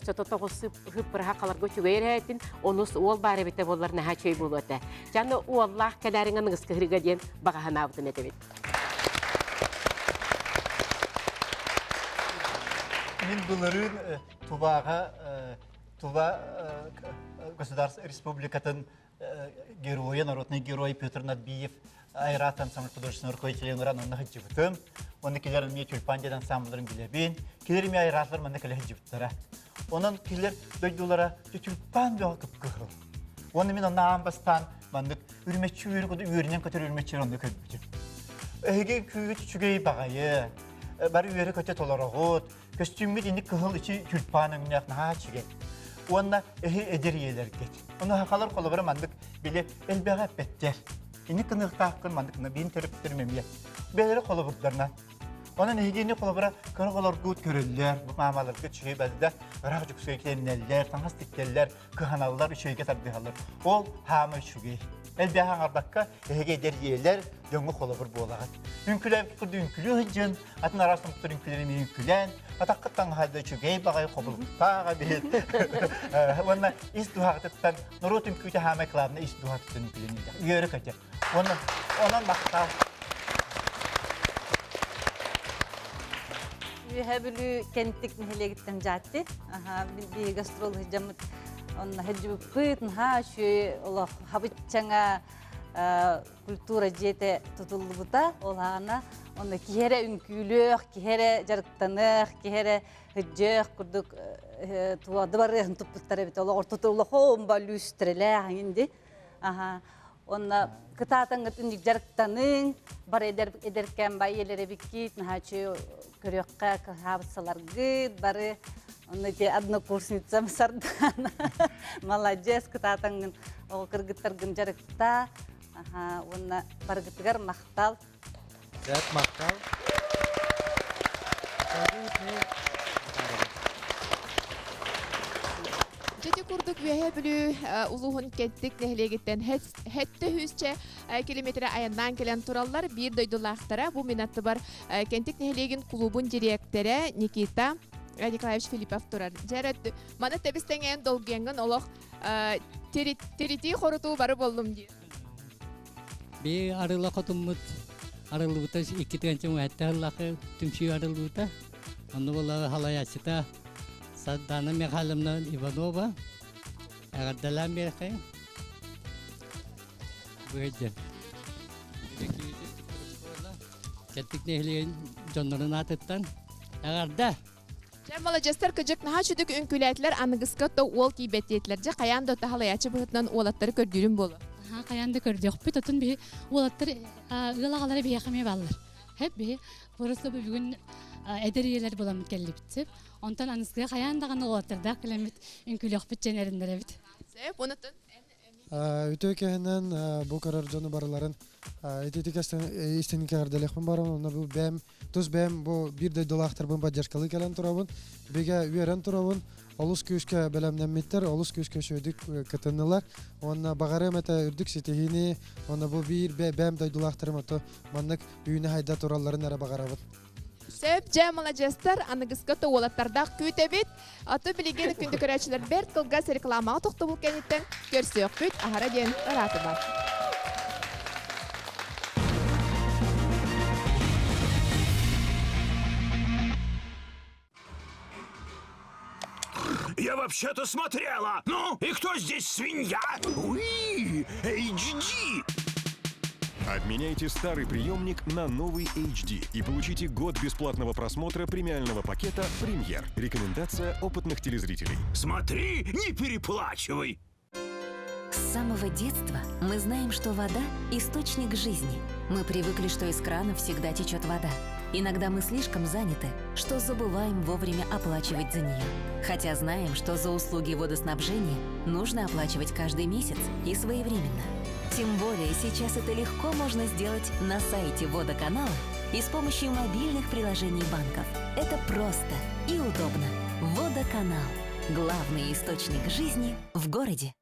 хыппырха каларга чүгейрәтин, онус ол бары бите боллар наха чөй болота. Жаны Аллах каларыңа ныгыска хирга ден багана бутын этебит. Мен бұларын Туба Государственной Республикатын героя, народный герой Петр Надбиев, Айрат ансамбль художественного руководителя Нуранонна Хаджибытым. Оны келер мне тюльпанден ансамбльдарын билебин. Келер мне айратлар мана келер Хаджибыттара. Онын келер дойдулара тюльпан беға кып-кығыл. Оны мен онна амбастан мандық үрметші үйіргіді үйірінен көтер үрметші онды көббітім. Әйге күйгі чүгей бағайы, бары үйері көте толарағыд, костюмге дейінік кығыл іші тюльпаның үнек наға чүгей. Онна әйі әдер елер кет. Оны хақалар қолы мандық біле әлбәға бәттер. Ини кынықтақын мандықына бейін төріптермемге. Бәлері қолы бұрттарынан. Onun hegeni kolabara karakolar gut görüller, bu mamalarga çiğ bazda rak yüksek kenneller, fantastikler, kıhanallar üçüge tabdihalar. Ol hamı şugi. Elbette ardakka hege deryeler döngü kolabır bolagat. Ünkülen kurdu ünkülü hıncın, atın arasında tutur ünküleri mi ünkülen, atakıttan halde çügey bagay kobulukta bil. Ona istuhattan norot ünküte hame klavna istuhattan ünküleni. Yörü kaçar. Onun bakta Yühebülü kentik nihile gittim caddeti. Bir gastrol hıcamıt. Onun hıcı pıtın ha şu Allah habitçana kultura jete tutuldu buta. Olağana onu kihere ünkülük, kihere jarıktanık, kihere hıcık kurduk. Tuvadı var ya tutputları bit. Allah ortada Allah homba lüstrele hangindi. Ona kıtatan gıtındık jarıktanın bar ederken bayelere bikit nahaçı körüqqa habsalar gıd bari onu ki однокурсницам сардан молодец кытатаңын ол кыргыттаргын жарыкта оны баргытыгар мактал Зәт мактал Жете курдук веһе бүлү улуһун кеттик нехлегиттен хетте хүсче километр аяндан келен тураллар бир дойдулактара бу минатты бар кентик нехлегин клубун директоры Никита Николаевич Филиппов турар. Жарат мана тебистенген долгенгин олох терити хоруту бары болдум ди. Би арыла котуммут арылыбыта иккитенчем атталлахы түмчү арылыбыта. Аны бола халаясыта Саддана Михайловна Иванова, Ардалан Берхай, Бэддер. Кеттик нехлеген жоннорун атыттан, Арда. Жамала жастар кыжык наха чүдүк үнкүләтләр аныгыска то ол кибеттетләрҗе каян да тахалаячы быһытнан олаттары көргүлүм болу. Каян да көрдүк. Битотун би олаттар ылагалары би якаме баллар. Хеп би просто бүгүн эдериелер боламыт келлиптип. Онтан анысыга каяндаган олаттарда килемит үнкүлөк битченериндер бит. Сеп онутун Үтөкенен бу карар жону барларын этетикастан истинке ардалекпен барам. Оны бу бем туз бем бу бирдей долактар бу баджашкалы келен турабын. Беге үйрен турабын. Олус көшкө белемнемиттер, олус көшкө шөдүк кытыннылар. Онна багарым эте үрдүк сетехини, оны бу бир бем дой долактарым ото маннык үйүнө хайда туралларын ара багарабыт. Сеп жамала жастар аныгыска то олаттарда күтебит. Аты билеген күндү көрөчүлөр бер кылгас рекламага токтолуп кенеттен көрсөк күт ахара ден тараты бар. Я вообще-то смотрела. Ну, и кто здесь свинья? Уи, HD. Обменяйте старый приемник на новый HD и получите год бесплатного просмотра премиального пакета «Премьер». Рекомендация опытных телезрителей. Смотри, не переплачивай. С самого детства мы знаем, что вода – источник жизни. Мы привыкли, что из крана всегда течет вода. Иногда мы слишком заняты, что забываем вовремя оплачивать за нее. Хотя знаем, что за услуги водоснабжения нужно оплачивать каждый месяц и своевременно. Тем более сейчас это легко можно сделать на сайте водоканала и с помощью мобильных приложений банков. Это просто и удобно. Водоканал – главный источник жизни в городе.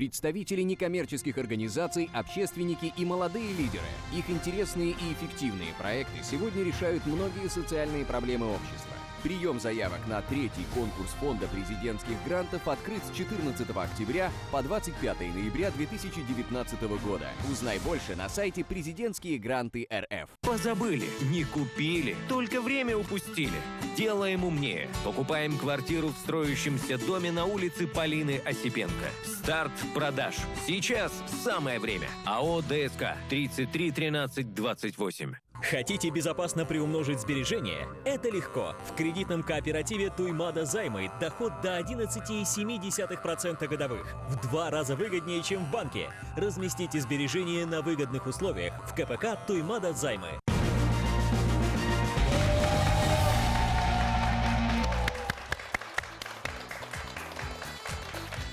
Представители некоммерческих организаций, общественники и молодые лидеры. Их интересные и эффективные проекты сегодня решают многие социальные проблемы общества. Прием заявок на третий конкурс Фонда президентских грантов открыт с 14 октября по 25 ноября 2019 года. Узнай больше на сайте «Президентские гранты РФ». Позабыли, не купили, только время упустили. Делаем умнее. Покупаем квартиру в строящемся доме на улице Полины Осипенко. Старт продаж. Сейчас самое время. АО «ДСК» 33 13 28. Хотите безопасно приумножить сбережения? Это легко. В кредитном кооперативе «Туймада Займы» доход до 11,7% годовых. В 2 раза выгоднее, чем в банке. Разместите сбережения на выгодных условиях в КПК «Туймада Займы».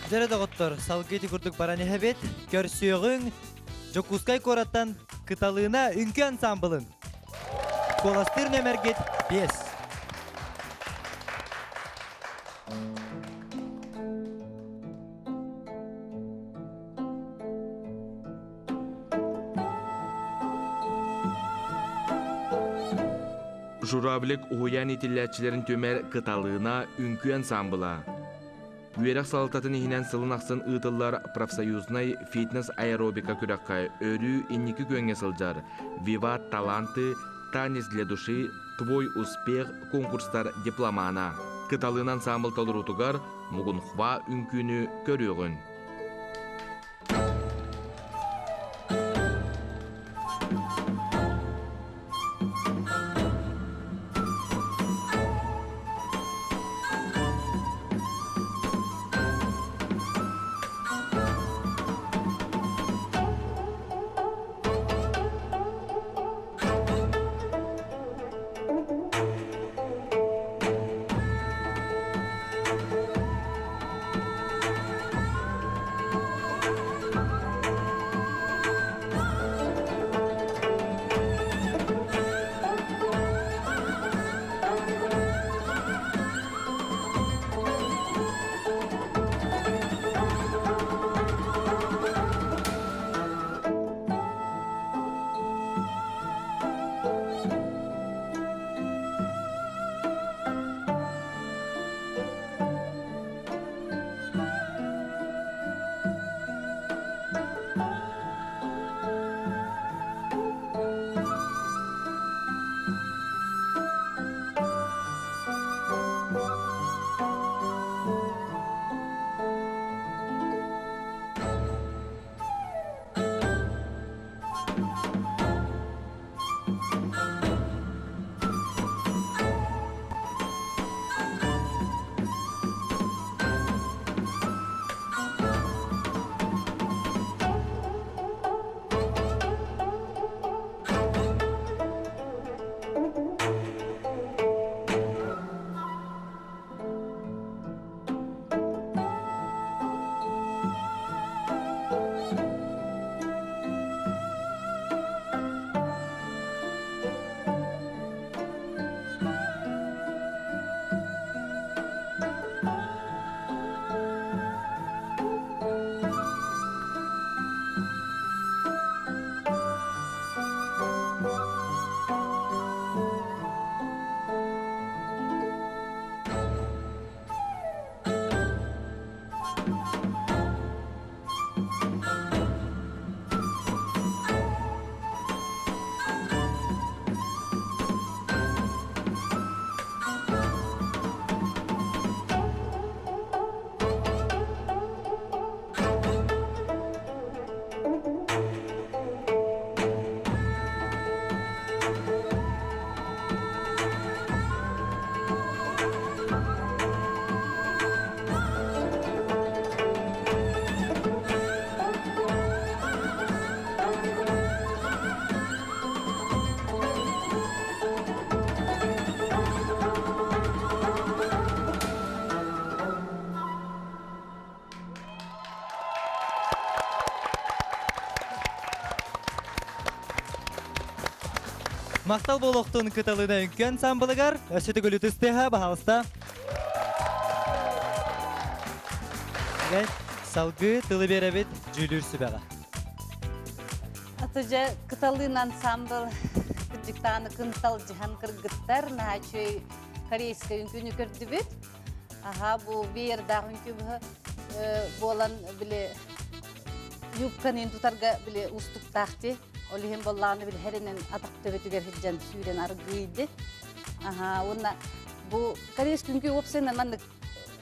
Жәрі доғыттыр, салгеті күрдік бараны әбет, көрсүйіғің Жокускай кораттан кыталığına үнкі ансамблын. Коластыр нөмергет 5. Журавлик уян итилләтчілерін төмер кыталığına үнкі ансамбыла. Үйерек салататын ихинен сылын ақсын ұтылар профсоюзнай фитнес-аэробика күрәққай өрі инники көнге сылжар. Вива таланты, танец для души, твой успех конкурстар дипломана. Кыталığın ансамбл толырутугар мұғын хва үнкүні көрігін. Мақтал болуқтың кыталığına үнкі ансамблыгар, өсеті көлі түстеға бағалыста. Салгы тылы беребит жүлүр сүбеға. Атыжа кыталын ансамбл кыджыктаны кынтал жихан кыргыттар начой корейская үнкүнү көрдүбүт. Аха бу бердагы үнкүбү болан биле юбканын тутарга биле устуктакты. Олихин болланы биле херенен атак төбөтүгөр хиджан сүйрен аргыйды. Аха онна бу корейский үнкү опсена мандык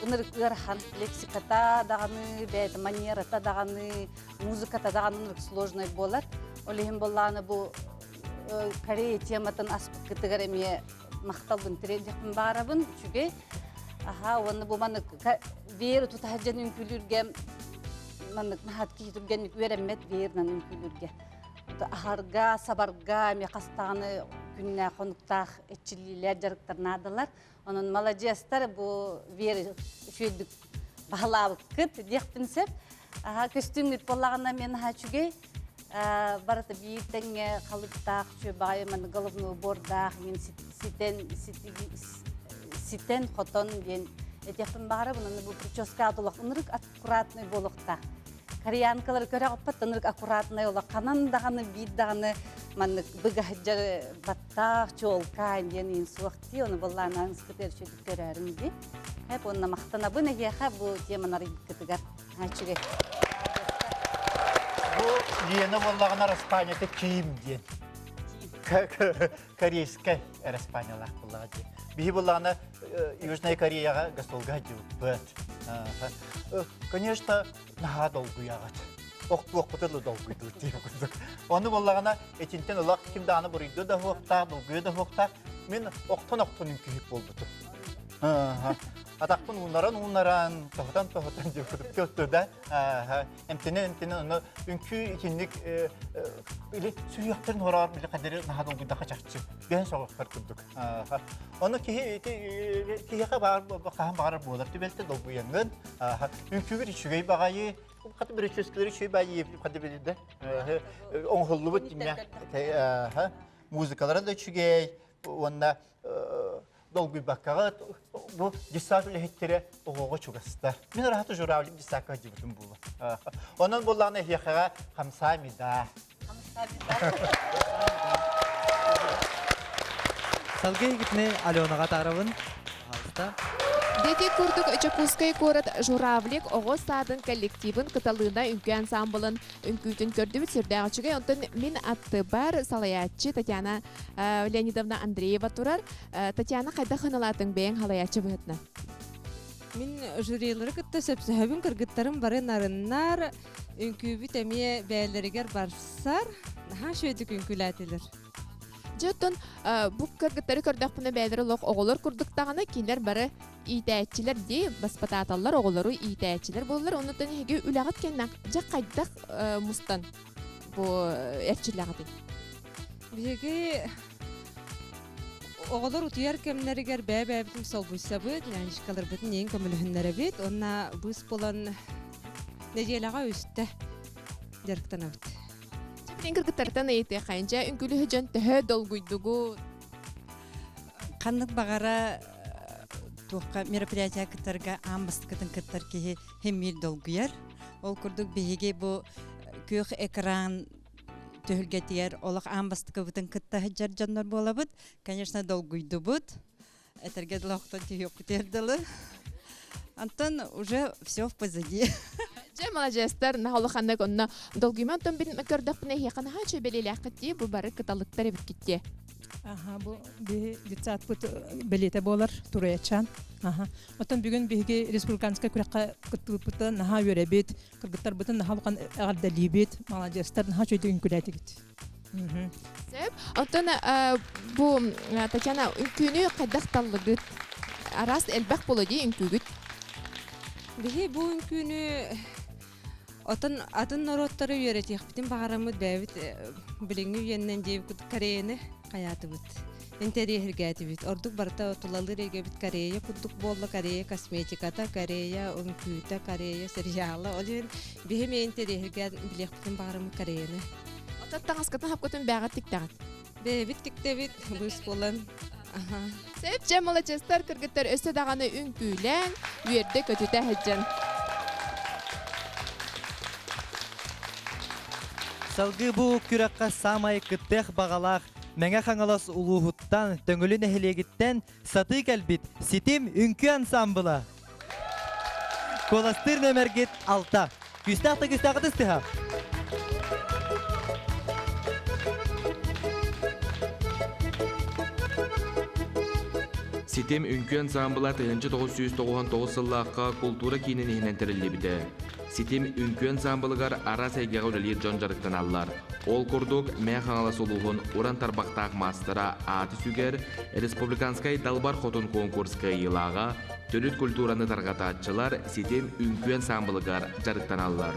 ырхан лексиката даганы бет манерата даганы музыката даганы сложный болар. Олихин болланы бу Корея тематын аспектыгар эме макталбын тиредикпин барабын чүге аха оны бу маны вер тутахажан үнкүлүргө маны нахатки турген веремет вернан үнкүлүргө ахарга сабарга ме кастаганы күннө конуктак этчилилер жарыктар надалар онун молодецтар бу вер шүйдүк баалабык кыт дехпинсеп аха костюмгит боллагана мен хачуге барата бийтеңе калыптак чөбай мен головной убордак мен ситен хотон мен этепин бары буны бу прическа атылык ынырык аккуратный болукта кореянкалар көрө аппат ынырык аккуратный ола канандаганы биддаганы мен быгажар баттак чолка ден суакти оны болланан скытер чөтүп көрөрүмдү хеп онна мактана бу неге ха бу теманары кытыгар хачыге Лена боллагана Испанияда кийим ден. Корейская Испания боллагы. Би боллагана Южная Кореяга гасолга жубат. Конечно, на долгу ягат. Октуоктурлу долгу дурти. Оны боллагана этинтен улак кимданы бурыйды да хокта, долгу да хокта. Мен октон күйүп болбуту. Атакпын унаран тохтан деп көттү да. Эмтене оны үнкү икинник биле сүйөктөрүн хорар биле кадери нахадын гыда качакчы. Бен согоктар күрдүк. Оны кийге бар кахан бар болар дебелте долгу янгын. Үнкү бир чүгөй багайы каты бир чөскөлөр чөй байы каты билде. Оңхоллу бут диня. Музыкалары да чүгөй. Онда долгу бакага бу дисафле хеттере ого чугаста. Мен рахаты журавлик дисака жибүтүм бул. Онун булланы хияга хамсамида. Салгы гитне Аленага тарабын. Алста. Дети курдук Чапускай город Журавлик ого садын коллективын кыталыына үнкү ансамблын үнкүтүн көрдүбүт сүрдәгычыгы онтон мен атты бар салаятчы Татьяна Леонидовна Андреева турар. Татьяна кайда хыналатын бең халаятчы быгытна. Мен жюрилары кытта сөпсөбүн кыргыттарым бары нарыннар үнкүбүт эме бээлеригер барсар наха шөйдүк үнкүләтилер. Жөттөн бу кыргыттары көрдөкпүнө бээлери лок оголор курдуктаганы кинлер бары ийтээчилер ди баспатааталлар оголору ийтээчилер боллар онутон хеге үлагат кеннак жа кайдак мустан бу эрчилягаты. Биге оголор утуяр кемнеригер бээбитим солбуйсабыт яншкалар битин эң көмөлүннөр бит онна бус болон нежелага үстө жарктанабыт. Кыргыттардан эйте кайынча үнкүлү жөн төхө долгуйдугу каннык багара туакка мероприятия кытарга амбастыкытын кыттар ки хеммил долгуяр ол курдук биге бу көх экран төхүлгетиер олак амбастыкыбытын кытта жар жаннар болабыт конечно долгуйдубут этерге долоктон түйөктердылы антон уже все в позади. Же молодецтер нахалыханна конна долгиман тон бин көрдөкпүнө хекана хачы белелякти бу бары кыталыктар бит китти. Аха бу би дитсат бут белете болар тураячан. Аха. Отон бүгүн биге республиканская күрәккә кыттыпты наха йөрәбит, кыргыттар бутын нахалкан ардалибит, молодецтер наха чөйдүн күрәтигит. Сеп, отон бу Татьяна үнкүнү кайдакталлыгыт. Арас элбак болоди үнкүгүт. Биге бу үнкүнү отон атын нороттары үйрәтик битин багарамыт бәбит билиңи үйеннен деп Кореяны каятыбыт. Интерьергәтибит. Ордук барта отулалырыга бит Корея кудук болла Корея косметиката, Корея үнкүтә, Корея сериалы. Олен биһеме интерьергә билек битин багарамыт Кореяны. Отаттан аскатын хапкатын бәгат тиктагат. Бәбит тиктебит бус болан. Аха. Сеп же молодецтер кыргыттар өсө даганы үнкүлән, үйерде көтүтә хәҗҗан. Салгы бу күрәккә самай кыттых багалах, мәңә хаңалас улуһуттан, төңөлү нәһилегиттен саты кәлбит, ситим үнкү ансамбыла. Коластыр нөмергит 6. Күстәхті тыстыға. Ситем үнкі ансамбыла 1999 сыллаққа культура кейінен ехінентерілі біді. Ситем үнкі ансамбылығар ара сәйгеға өлелер жон жарықтан аллар. Ол күрдік мән қаңалас олуғын уран тарбақтақ мастера аты сүгер республиканскай далбар хотын конкурска елаға төліт культураны тарғата атчылар ситем үнкі ансамбылығар жарықтан аллар.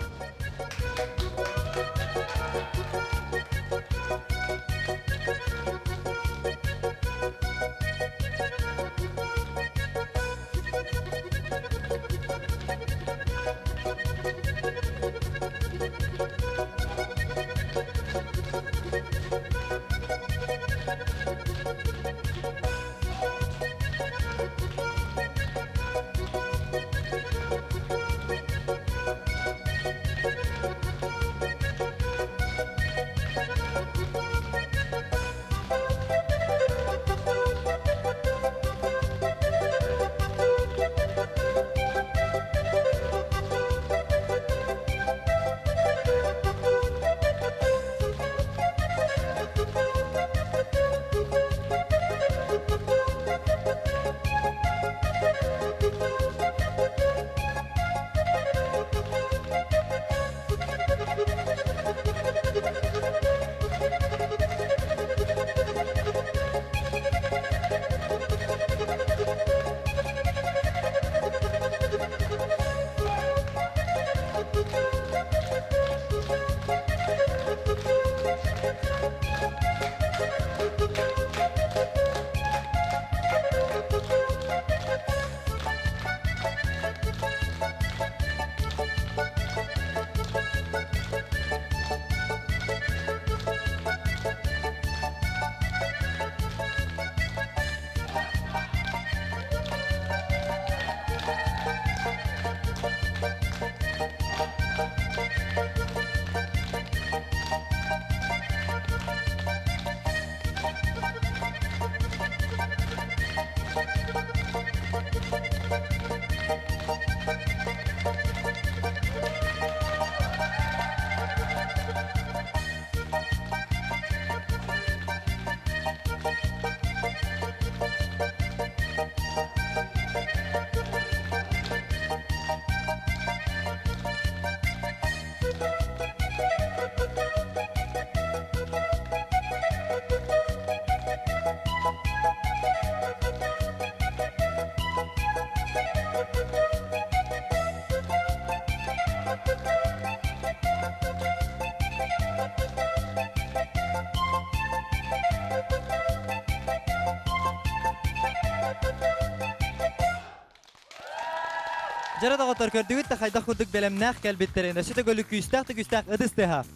Жарада готор көрдүгүт та хайда худук белемнах кәлбеттерин. Шите гөлү күстәк ыдыстыха.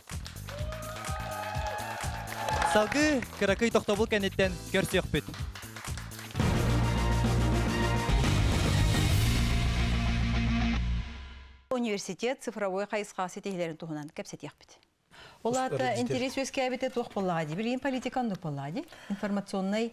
Салгы кыракый тохтобул кенеттен көрсөк бүт. Университет цифровой кайысқа сетейлерин туһунан кепсет яхбит. Олата интерес өскә бите тух боллади. Билген политиканы боллади. Информационный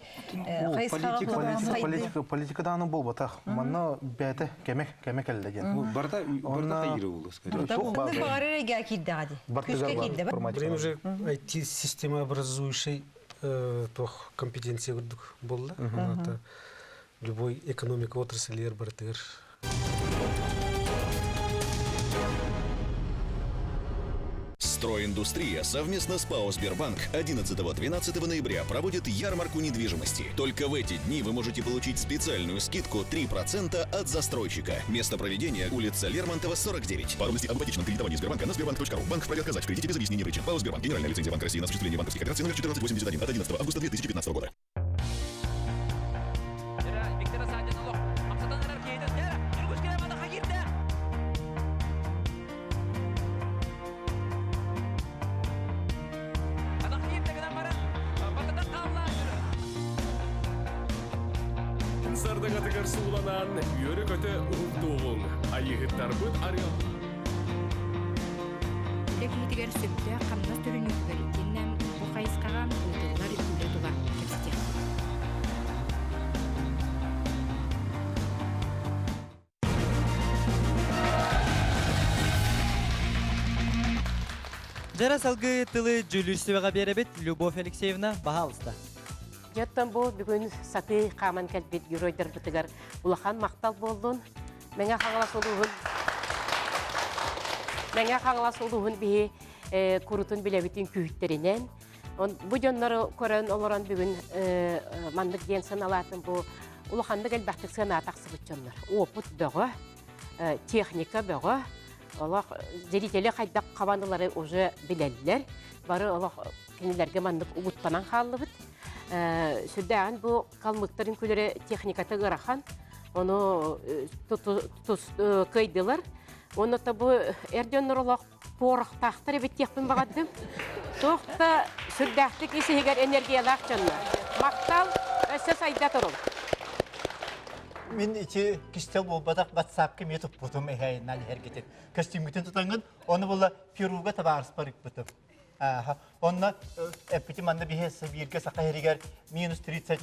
политикадан болбата. Манна бәте кемек әлдеген. Барда тайры булды скорее. Барыга киддади. Күскә кидде. Время уже IT система образующей тох компетенция болды. Это любой экономика отрасль бартыр. Стройиндустрия совместно с ПАО «Сбербанк» 11-12 ноября проводит ярмарку недвижимости. Только в эти дни вы можете получить специальную скидку 3% от застройщика. Место проведения – улица Лермонтова, 49. Подробности об ипотечном кредитовании Сбербанка на sberbank.ru. Банк вправе отказать в кредите без объяснения причин. ПАО «Сбербанк». Генеральная лицензия Банка России на осуществление банковских операций номер 1481 от 11 августа 2015 года. Сардагатыгар сууланан үйөрі көті ұғылдуғын. Айығыттар бұд арел. егер сөпті қамнас түрін үкбір. Кеннен бұл қайысқаған ұлдылар үлі тұла кепсте. Жара салгы тылы жүлүрсүбега беребит Любовь Алексеевна Бахалыста. Жаттан бұл бүгін саты қаман кәлбет геройдар бұтығар ұлақан мақтал болдың. Мәңе қаңылас олуғын бейі құрытын білебетін күйіттерінен. Бұл жонлары көрін оларан бүгін мандық денсін алатын бұл ұлақанды кәлбәқтік сына атақсы бұт жонлар. Опыт бөгі, техника бөгі. Зерителі қайдақ қабандылары уже білелілер. Бары кенелерге мандық ұғыттанан қалы бұт. Сүрдәғін бұл қалмықтарын көлері техникаты ғырақан, оны көйділер. Оны бұл әрденлер олақ порықтақтыр ебеттекпін бағадым. Тоқта сүрдәқтік есігер энергиялақ жонна. Мақтал өсі сайда тұрым. Мен ичи кистел болбадақ WhatsApp-ке метіп бұтым әйін әлі әргетет. Костюмгітін тұтаңын, оны бұла Перуға табарыс барық бұтым. Онна эпити манда бихес бирге сақайригер минус 30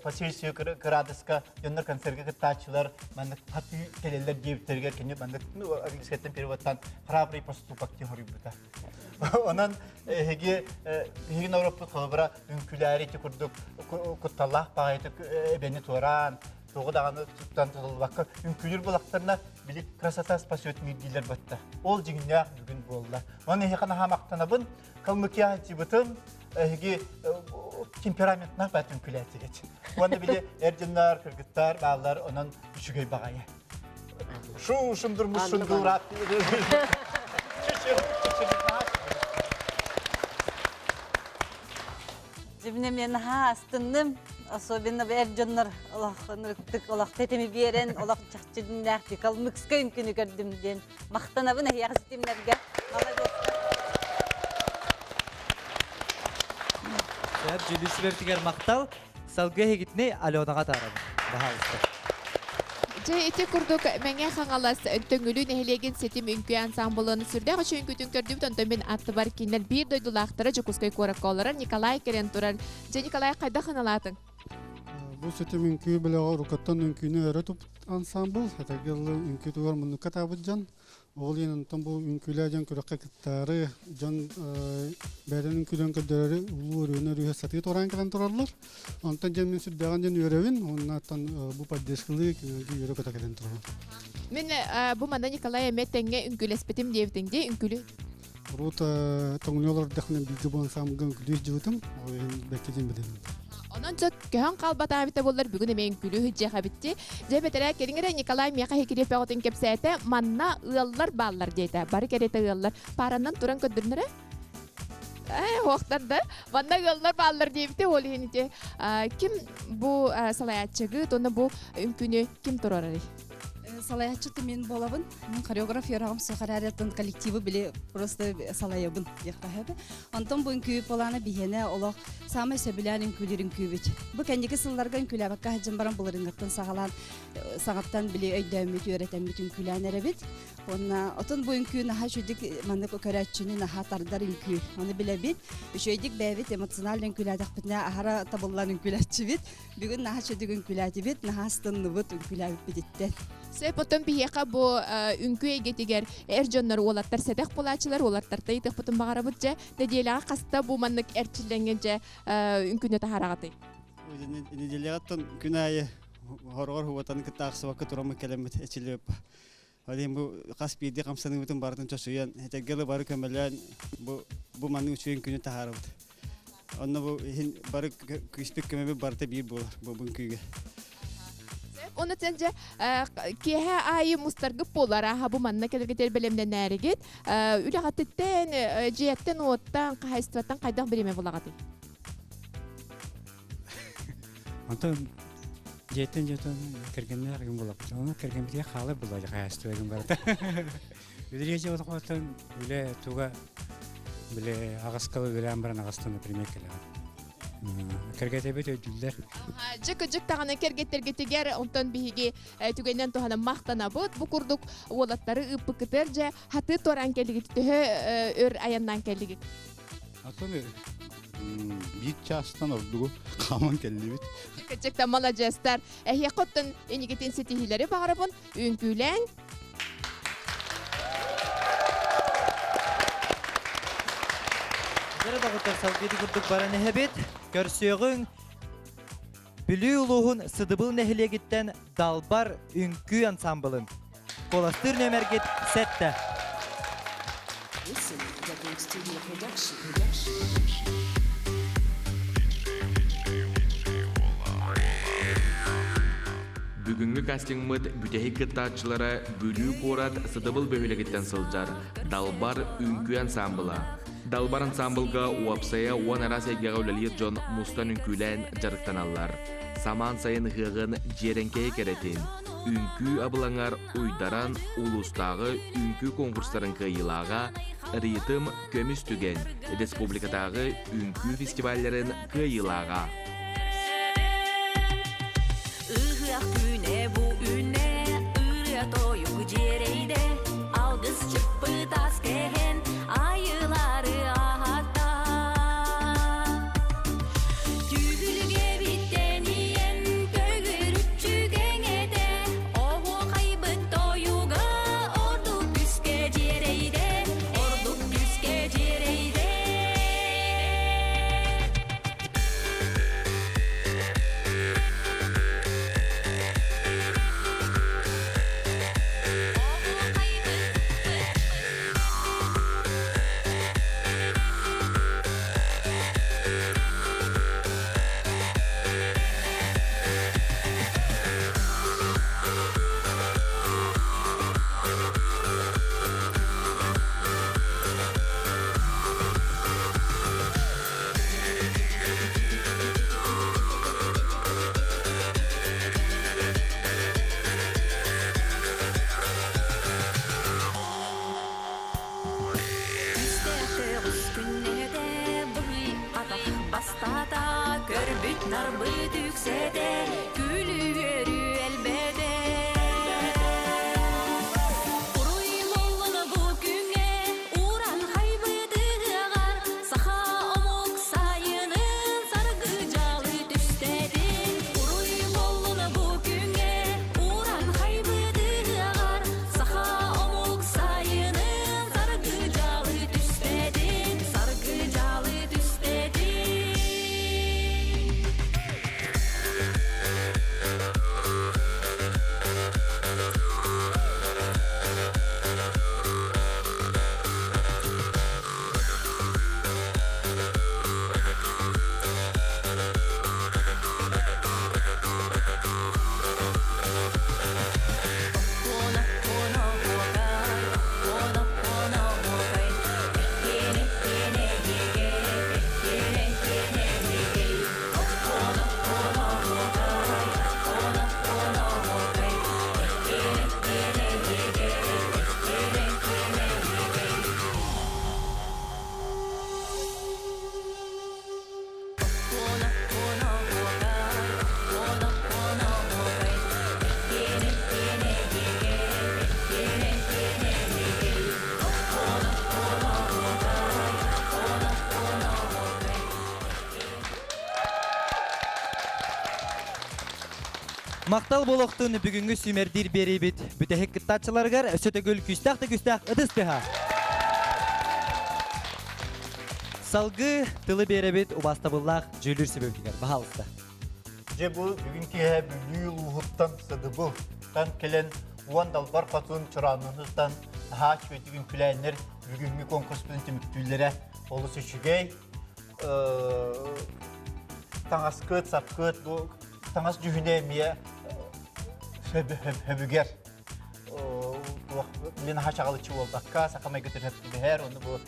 по Цельсию градуска жоннор концертге кытачылар манда хаты келелер гебтергер кене манда английскаттан переводтан храбрый поступок теория онан хеге Европа колбара үнкүләри тикурдук кутталлах багайтык эбени туран тоғыдағаны тұттан тұтылбаққа үнкүлер болақтарына білі красота спасет мүйдейлер бұтты. Ол жігіне бүгін болды. Оны еқана хамақтанабын, қалмыкия жібітім, темпераментна бәт үнкүлі әтігет. Оны білі әрденлер, кіргіттар, бағылар, онын үшігей бағайы. Шумдыр мұшындыр Жібіне мен астынным. Особенно әрденлер олақ тетеми берен, олақ чақчыдың әқті қалмықсқа үнкіні көрдімден. Мақтанабын әйяғы сетемлерге. Сәр жүлүсүбертігер мақтал, салғы хегітіне Алёнаға тарабы. Бахалыста. Эти курдук мәңе хаңалас төңүлүн эхлеген сетим үнкү ансамблын сүрдәгы чөнкүтүн көрдүп тонтомен атты бар кинлер бир дойдулактары жокускай коракколары Николай Керен турар. Же Николай кайда ханалатын? Бу сетим үнкү беле рукаттан үнкүнү өретүп ансамбл, хатагыл үнкү тугар муну катабыджан. Ол енен тамбу үнкүләҗән көрәккә киттәре жан бәрән үнкүдән кәдәре улур өнөр сатый торан калан торалар. Антан җәмин сүддәгән җен йөрәвин, оннан бу паддескылык йөрә көтә калан торалар. Мен бу манда Николай Метеңге үнкүлеспетим диевдеңде үнкүлү. Рута тоңнолар дәхнен биге бон самгын күлү җүтем, оен бәкеден белем. Онон жок көһөн калбата бите боллар бүгүн эмен күлү хиҗе хабитти. Жебетере келиңере Николай Мияка хекирип пеготын кепсәте манна ыаллар баллар дейта. Бары керете ыаллар. Параннан туран көдүрнөрө. Вақтарда манна ыаллар баллар дейбите ол хените. Ким бу салаятчыгы, тоны бу үмкүнү ким турары? Салаятчыты мен болабын. Мен хореограф ярагым сохараратын коллективы биле просто салаябын яктахабы. Антон бу үнкү поланы бихене олох самы сөбүлән үнкүлөрүн күбүт. Бу кендиги сылларга үнкүләбакка хаҗым баран булырынгаттан сагалан сагаттан биле өйдөмүт өйрөтөмүт үнкүләнәре бит. Онна отон бу үнкү наха шүдик мандык көрәчүнү наха тардар үнкү. Аны биле бит. Шөйдик бәбит эмоциональ үнкүләдәк битне ахара табылган үнкүләчү бит. Бүгүн наха шүдик үнкүләти бит, наха стынны бит үнкүләбит битте. Потом бияка бу үнкү эгетигер эржоннор олаттар седек булачылар олаттар тайтык бутун багарабыт же неделяга каста бу маннык эрчилленген же үнкүнө тахарагаты. Неделягаттан күнайы хоргор хуатан кытаксы вакыт турамы келемет эчилеп. Алим бу каспиди камсаны бутун бардын чосуян этегеле бары көмөлөн бу манны үчүн күнү тахарабыт. Онно бу бары күспек көмөбү барта бир болар бу үнкүгө. Оны тенже кеһе айы мустаргып болар аха бу манна келгетер белемден нәригет үлегаттен жияттен оттан кайыстыраттан кайдан береме булагаты. Антон жияттен кергеннер ким булак. Оны кергенде халы булак кайыстырган бар. Үдүрөҗө отоктон үле туга биле агаскалы биле амбаран агастан пример келет. Кергетебет өйдүллер. Жык тағаны кергеттергетігер, онтон биһиги түгеннен тухана мақтанабыт, бу курдук уолаттары ыппы кытыр же хаты торан келлигит төһө өр аяннан келлигит. Атоны бит частан ордугу каман келлибит. Жыкта молодецтар. Эхе коттон энигитин сетихилери багарабын, үңкүләң. Жара дагытар салгыды курдук баран эхебет, көрсөөгүң Бүлүү улуғын сыдыбыл нәхілегіттен Далбар үңкүй ансамблын. Коластыр нөмергет сәтті. Бүгінгі кастингмыт бүтәхи кыттаатчылары бүлүү корат сыдыбыл бөһүлегиттен сылжар Далбар үңкүй ансамбыла. Далбар ансамблга уапсая уанара сәйгеға үләлиет жон мустан үңкүлән жарықтан аллар. Саман сайын ғығын жеренкеге керетин. Үңкү абылаңар уйдаран улустағы үңкү конкурстарын кыйылаға ритм көміс түген республикатағы үңкү фестивальлерін кыйылаға. Ihıaq güne bu üne ırıya toyuq cereyde algız çıppı tas kehen ayıları ahatta Tügülge bitteniyen kögürütçü gengede ohu kaybıt toyuğa orduk küske cereyde orduk küske cereyde Bastada körbüt narbıt yüksede gülü görü elbede Uruy mollunu bugüne uğran kaybıdığar Saha omuk sayının sargıcalı düştedin Uruy mollunu bugüne uğran kaybıdığar Saha omuk sayının sargıcalı düştedin Sargıcalı düştedin Мақтал болуқтың бүгінгі сүймердер берейбет. Бүтәхек кыттатчыларғар сөтөгөл күстақты ыдыстыға. Салғы тылы беребет убастабыллақ жөлір себебігер. Бағалысты. Же бұл бүгінгі бүлүү улуғыттан сыдыбыл. Тан келен уан Далбар қатуын чыраныңыздан хач өтігін күләйінер бүгінгі конкурспын теміктүйлері олысы шүгей. Таңас кыт, сап кыт, таңас жүхіне мие хөбігер. Білін хачағалычы олдаққа, сақамай көтір хөбігер, оны бұл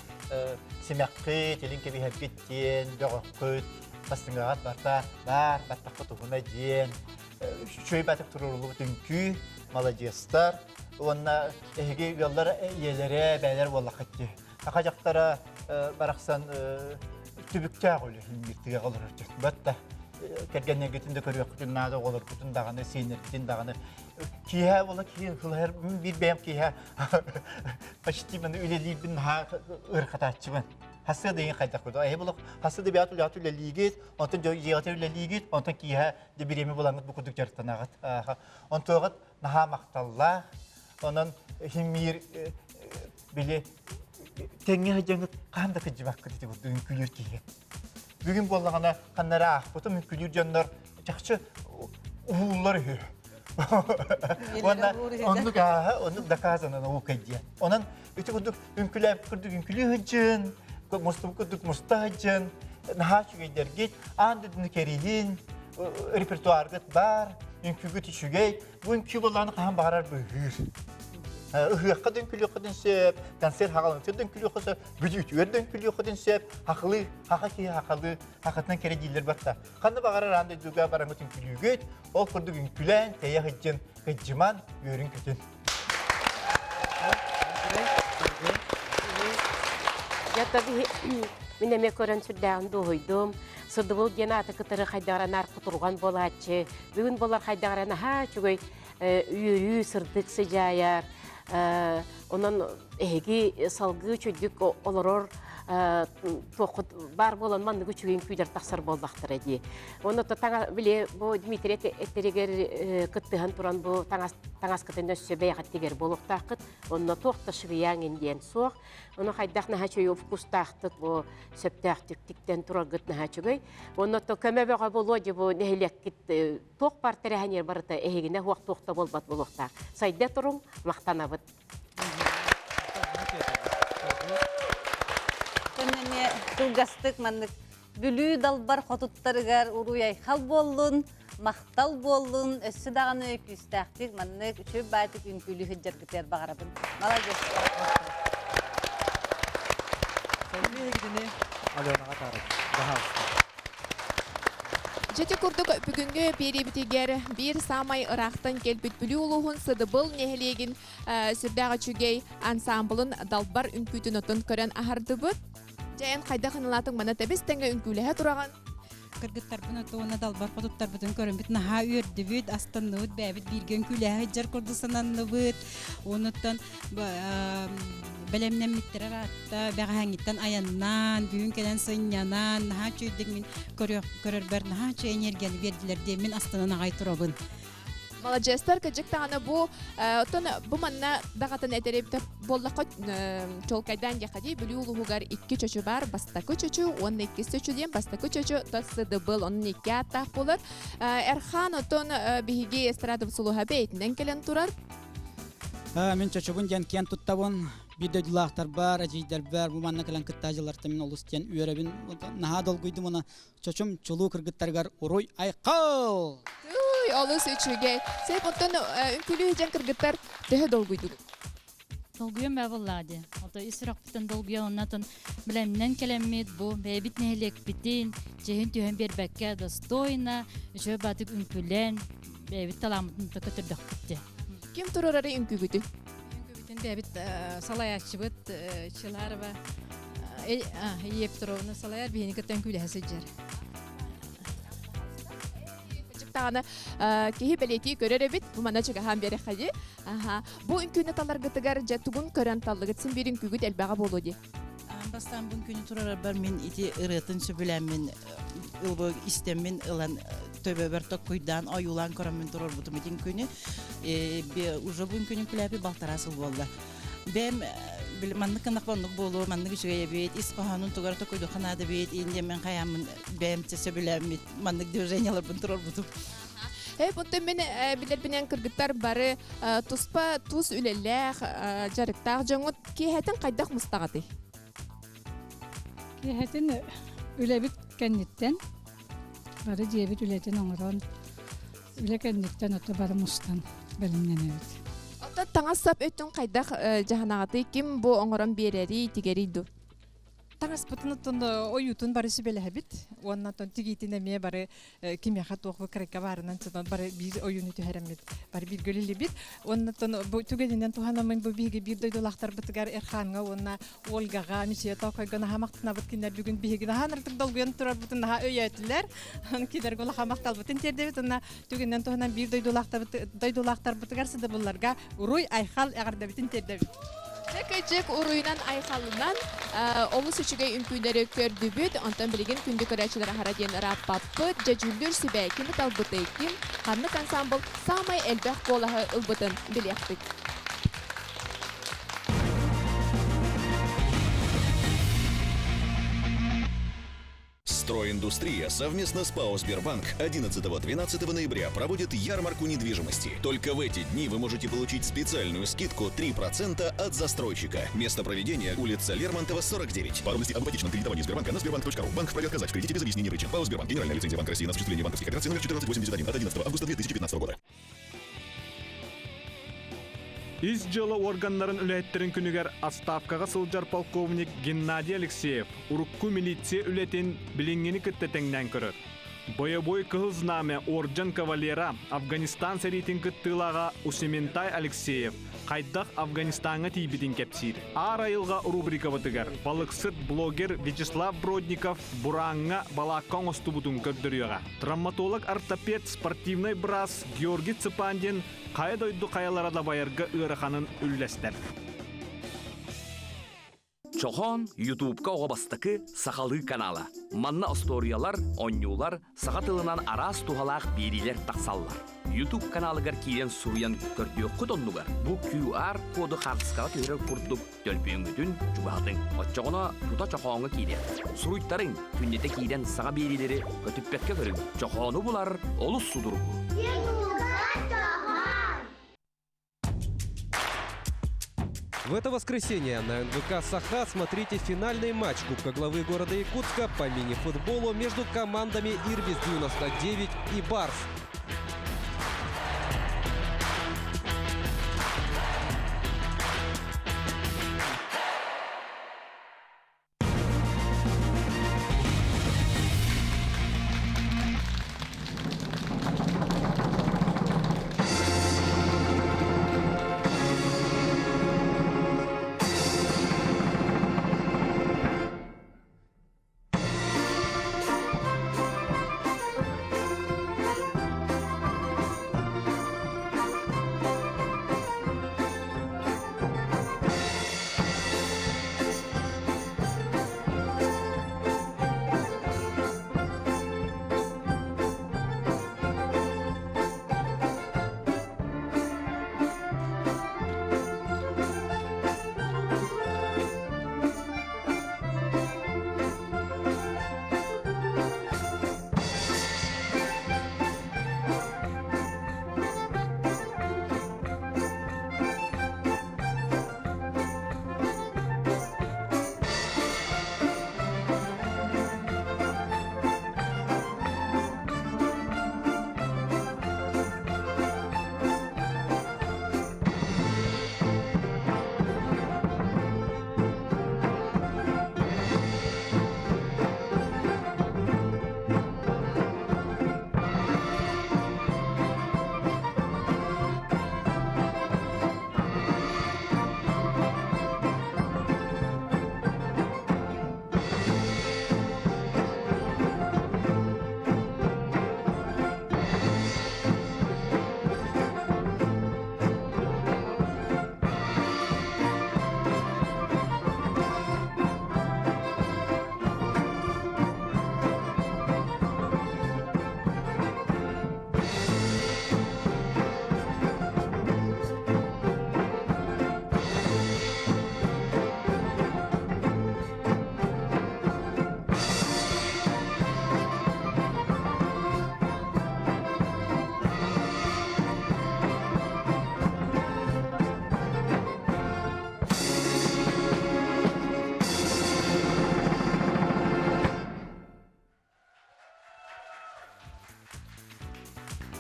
семяққы, телін кебі хөбгеттен, бөғі қыт, бастыңғағат барта, бар, баттаққа тұғына ден, шөй бәтік тұрырлы бүтінкі, молодестар, онына әйге үйалар елері бәйлер болақытты. Ақа жақтара барақсан түбүктәк үле химбиртиге калыр чек. Батта кергенне гетинде көрөк күтүн нада олар күтүн даганы сенер күтүн даганы кия бола кия хылар бир бем кия почти мен үлелибин ха ыркатачыбын. Хасы деген кайда курду. Булак хасы да биатул атул лигит, онтон жыгатыр лигит, онтон кия де биреме булаңыт бу курдук жартанагат. Онтогат наха макталла, онон химир биле теңге жаңыт кандай кыжбак кыды бүгүн күлөр кие. Бүгүн боллагана каннара ахпытым күлөр жандар жакчы уулар хө. Онда доказано на укаде. Онан өтө күндүк үмкүлөп күрдүк үмкүлөжөн, мустук күрдүк мустажын, нахачыгедерге андыдын керилин репертуаргыт бар, үмкүгү тишүгей, бу үмкү болланы кахан багарар бөһүр. Ыхыякка дөңкүлү кыдын сеп, концерт хагалын дөңкүлү кыса, бүдүтүөр дөңкүлү кыдын сеп, хакылы, хакатынан кере дилер барта. Кандай багарар андай дуга бараңы дөңкүлүгөт, ол курдук үмкүлән, тәйя хыджын, хыджыман, өрүн күтүн. Жаттаби минеме көрөн сүрдәгін дойдум. Сырдыбыл генаты кытыры хайдаранар кутурган болачы. Бүгін болар хайдаранар ха чугай үйірі сырдық сыжаяр. Онан эги салгы чөйдік олорор бар болан манныгы чүгейін күйдер тақсар болдақтыр әде. Оны таңа біле, бұл Дмитрий әттерегер күттіған тұран бұл таңас күтінде сөбей қаттегер болуқтақыт, оны тоқты шывияң енден соқ. Оны қайдақ наға чөй офкустақтық бұл сөптақтіктіктен тұрар күт наға чүгей. Оны көмебеға болу де бұл нәхілек кіт тоқ партері әнер барыта әйгіне хуақ тоқта болбат болуқтақ. Сайда тұрың мақтанабыт. Көнне тулгастык маннык бүлүү далбар хотуттарыгар уруяй хал боллун, мактал боллун, өссү даганы өкүстактык маннык үчө байтык үнкүлү хыжжаргытер багарабын. Молодец. Жете курдук бүгүнгү перебитигер бир самай ырактан келбит бүлүү улугун сыдыбыл нехлегин сүрдагы чүгей ансамблын далбар үнкүтүн отун көрөн ахардыбыт. Жайын қайда қыналатын мана тәбіз тәңгі үнкүліғе тұраған. Кыргыттар бұны тоғына далбар қодыптар бұтын көрін біт наға өрді бүт, астанны бұт, бәбіт бірген күліғе жар көрді сананны бұт. Оныттан бәлемнен миттірер атта, бәға әңіттен аяннан, бүгін кәден сыйнянан, наға чөйдік мен көрір бәр, наға чөй энергияны берділер де мен астанын ағай тұрабын. Молодежстар кәжік тағаны бұ манна дағатын әтерепті боллаққа чолкайдан яқади бүлі ұлығығар 2 чөчі бар, бастақы чөчі, оның 2 чөчіден бастақы чөчі тасыды бұл, оның 2 аттақ болыр. Әрхан отын бігі эстрадып сұлуға бейтінен келен тұрар? Мен чөчі бұн ден кен тұттабын, бірді дүлақтар бар, әжейдер бар, бұл манна кәлін күтті ажыларты мен олыс ден үйеребін. Наға долгүйді мұна чөчім чулу кіргіттарғар ұруй айқал! Олыс үчүге. Сеп оттон үнкүлүү жан кыргыттар төһө долгуйду. Долгуйум бабыллади. Ото исрак битен долгуя оннатын билемнен келеммит бу бебит нехлек битин жehин төһөн бербекке достойна жö батык үнкүлен бебит таламытын көтөрдөк битти. Ким турары үнкүгүтү? Үнкүгүтүн бебит салаячыбыт чыларба Ептеровна салаяр бейни көтөн күләсе жер. Тағаны кейі бәлеті көрер әбет, бұл мана чыға хан бәрі қади. Бұл үнкүні талар ғытығар жәттігін көрін талығытсын бір үнкүгіт әлбәға болу де. Бастан бұл күні тұрар бар мен ити ырытын сөбіләмін, ұлбы істемін ұлан төбе бір тоқ көйдан аюлан көремін тұрар бұтым етен күні. Уже бұл күні күләбі балтарасыл болды. Бәм манны кынак бандык болу, манны күшüge бит, исқаханын тугар токойду ханада бит, инде мен каямын бәм төсөбүләм бит, манны движениялар бунтурор бутуп. Бұнты мен білер бінен кыргыттар бары туспа, туз үлелләқ, жарықтақ жоңыт, кейхәтін қайдақ мұстағаты? Кейхәтін үләбіт кәннеттен, бары жебіт үләтін оңыран, үлә кәннеттен оты бары мұстан бәлімнен өйт. Таңас сап өттің қайдақ жағанағаты кім бұл оңыран берері тигерейді? таңас бутын оютун бары сүбеле бит. Онна тон тигитине ме бары кимяха тоқвы крека барынан чатан бары бир оюну төһәремет. Бары бир гөлеле бит. Онна тон бу түгединен туханамын бу биге бир дойдолактар битгәр Эрханга, онна Ольгага, Мишия токойгана хамактына бит киндер бүгүн биге ханыртык долгын турар бутын ха өйәтләр. Кидер гола хамактал бутын тердебит. Онна түгединен туханам бир дойдолактар битгәр сиде булларга уруй айхал әгәрдә битен тердебит. Чек уруйнан айхалынан олус үчүгей үңкүлөрү көрдүбүт, онтон билген күндү көрәчилер хараден раппаппы, жажүлдүр сүбәкин талбытыкин, ханнык ансамбл самай элбэх болаһы ылбытын билектик. Стройиндустрия совместно с ПАО «Сбербанк» 11-12 ноября проводит ярмарку недвижимости. Только в эти дни вы можете получить специальную скидку 3% от застройщика. Место проведения — улица Лермонтова, 49. Подробности об ипотечном кредитовании Сбербанка на sberbank.ru. Банк вправе отказать в кредите без объяснения причин. ПАО «Сбербанк». Генеральная лицензия Банка России на осуществление банковских операций номер 1481 от 11 августа 2015 года. Из жылы органнарын үләттерін күнігер Аставкаға сылжар полковник Геннадий Алексеев урукку милиция үләтен білінгені күттетеңнен көрір. Боя-бой кығызнаме Орджан Кавалера Афганистан сәретін күттілаға Усементай Алексеев қайдақ Афганистанға тейбетін кәпсір. Ар айылға рубрика бұтығар. Балықсыт блогер Вячеслав Бродников бұраңға балаққан остубудың көрдіріға. Травматолог ортопед спортивный брас Георгий Цыпандин қайд ойды қаялара да байырғы ұрақанын үлләстер. Чохон YouTube-ка оғабастықы Сақалы каналы. Манна историялар, онюлар, сағатылынан арас тухалақ берилер тақсаллар. YouTube каналыгар кейден суруян көрдіе құтонлугар. Бұл QR коды қағысқаға көрер құрдық төлпейінгітін жүбағдың. Отчоғына тута чохоңы кейден. Суруйттарың түндеті кейден саға берилері көтіппетке көрін. Чохоны бұлар олыс судырғы. В это воскресенье на НВК «Саха» смотрите финальный матч Кубка главы города Якутска по мини-футболу между командами «Ирбис-99» и «Барс».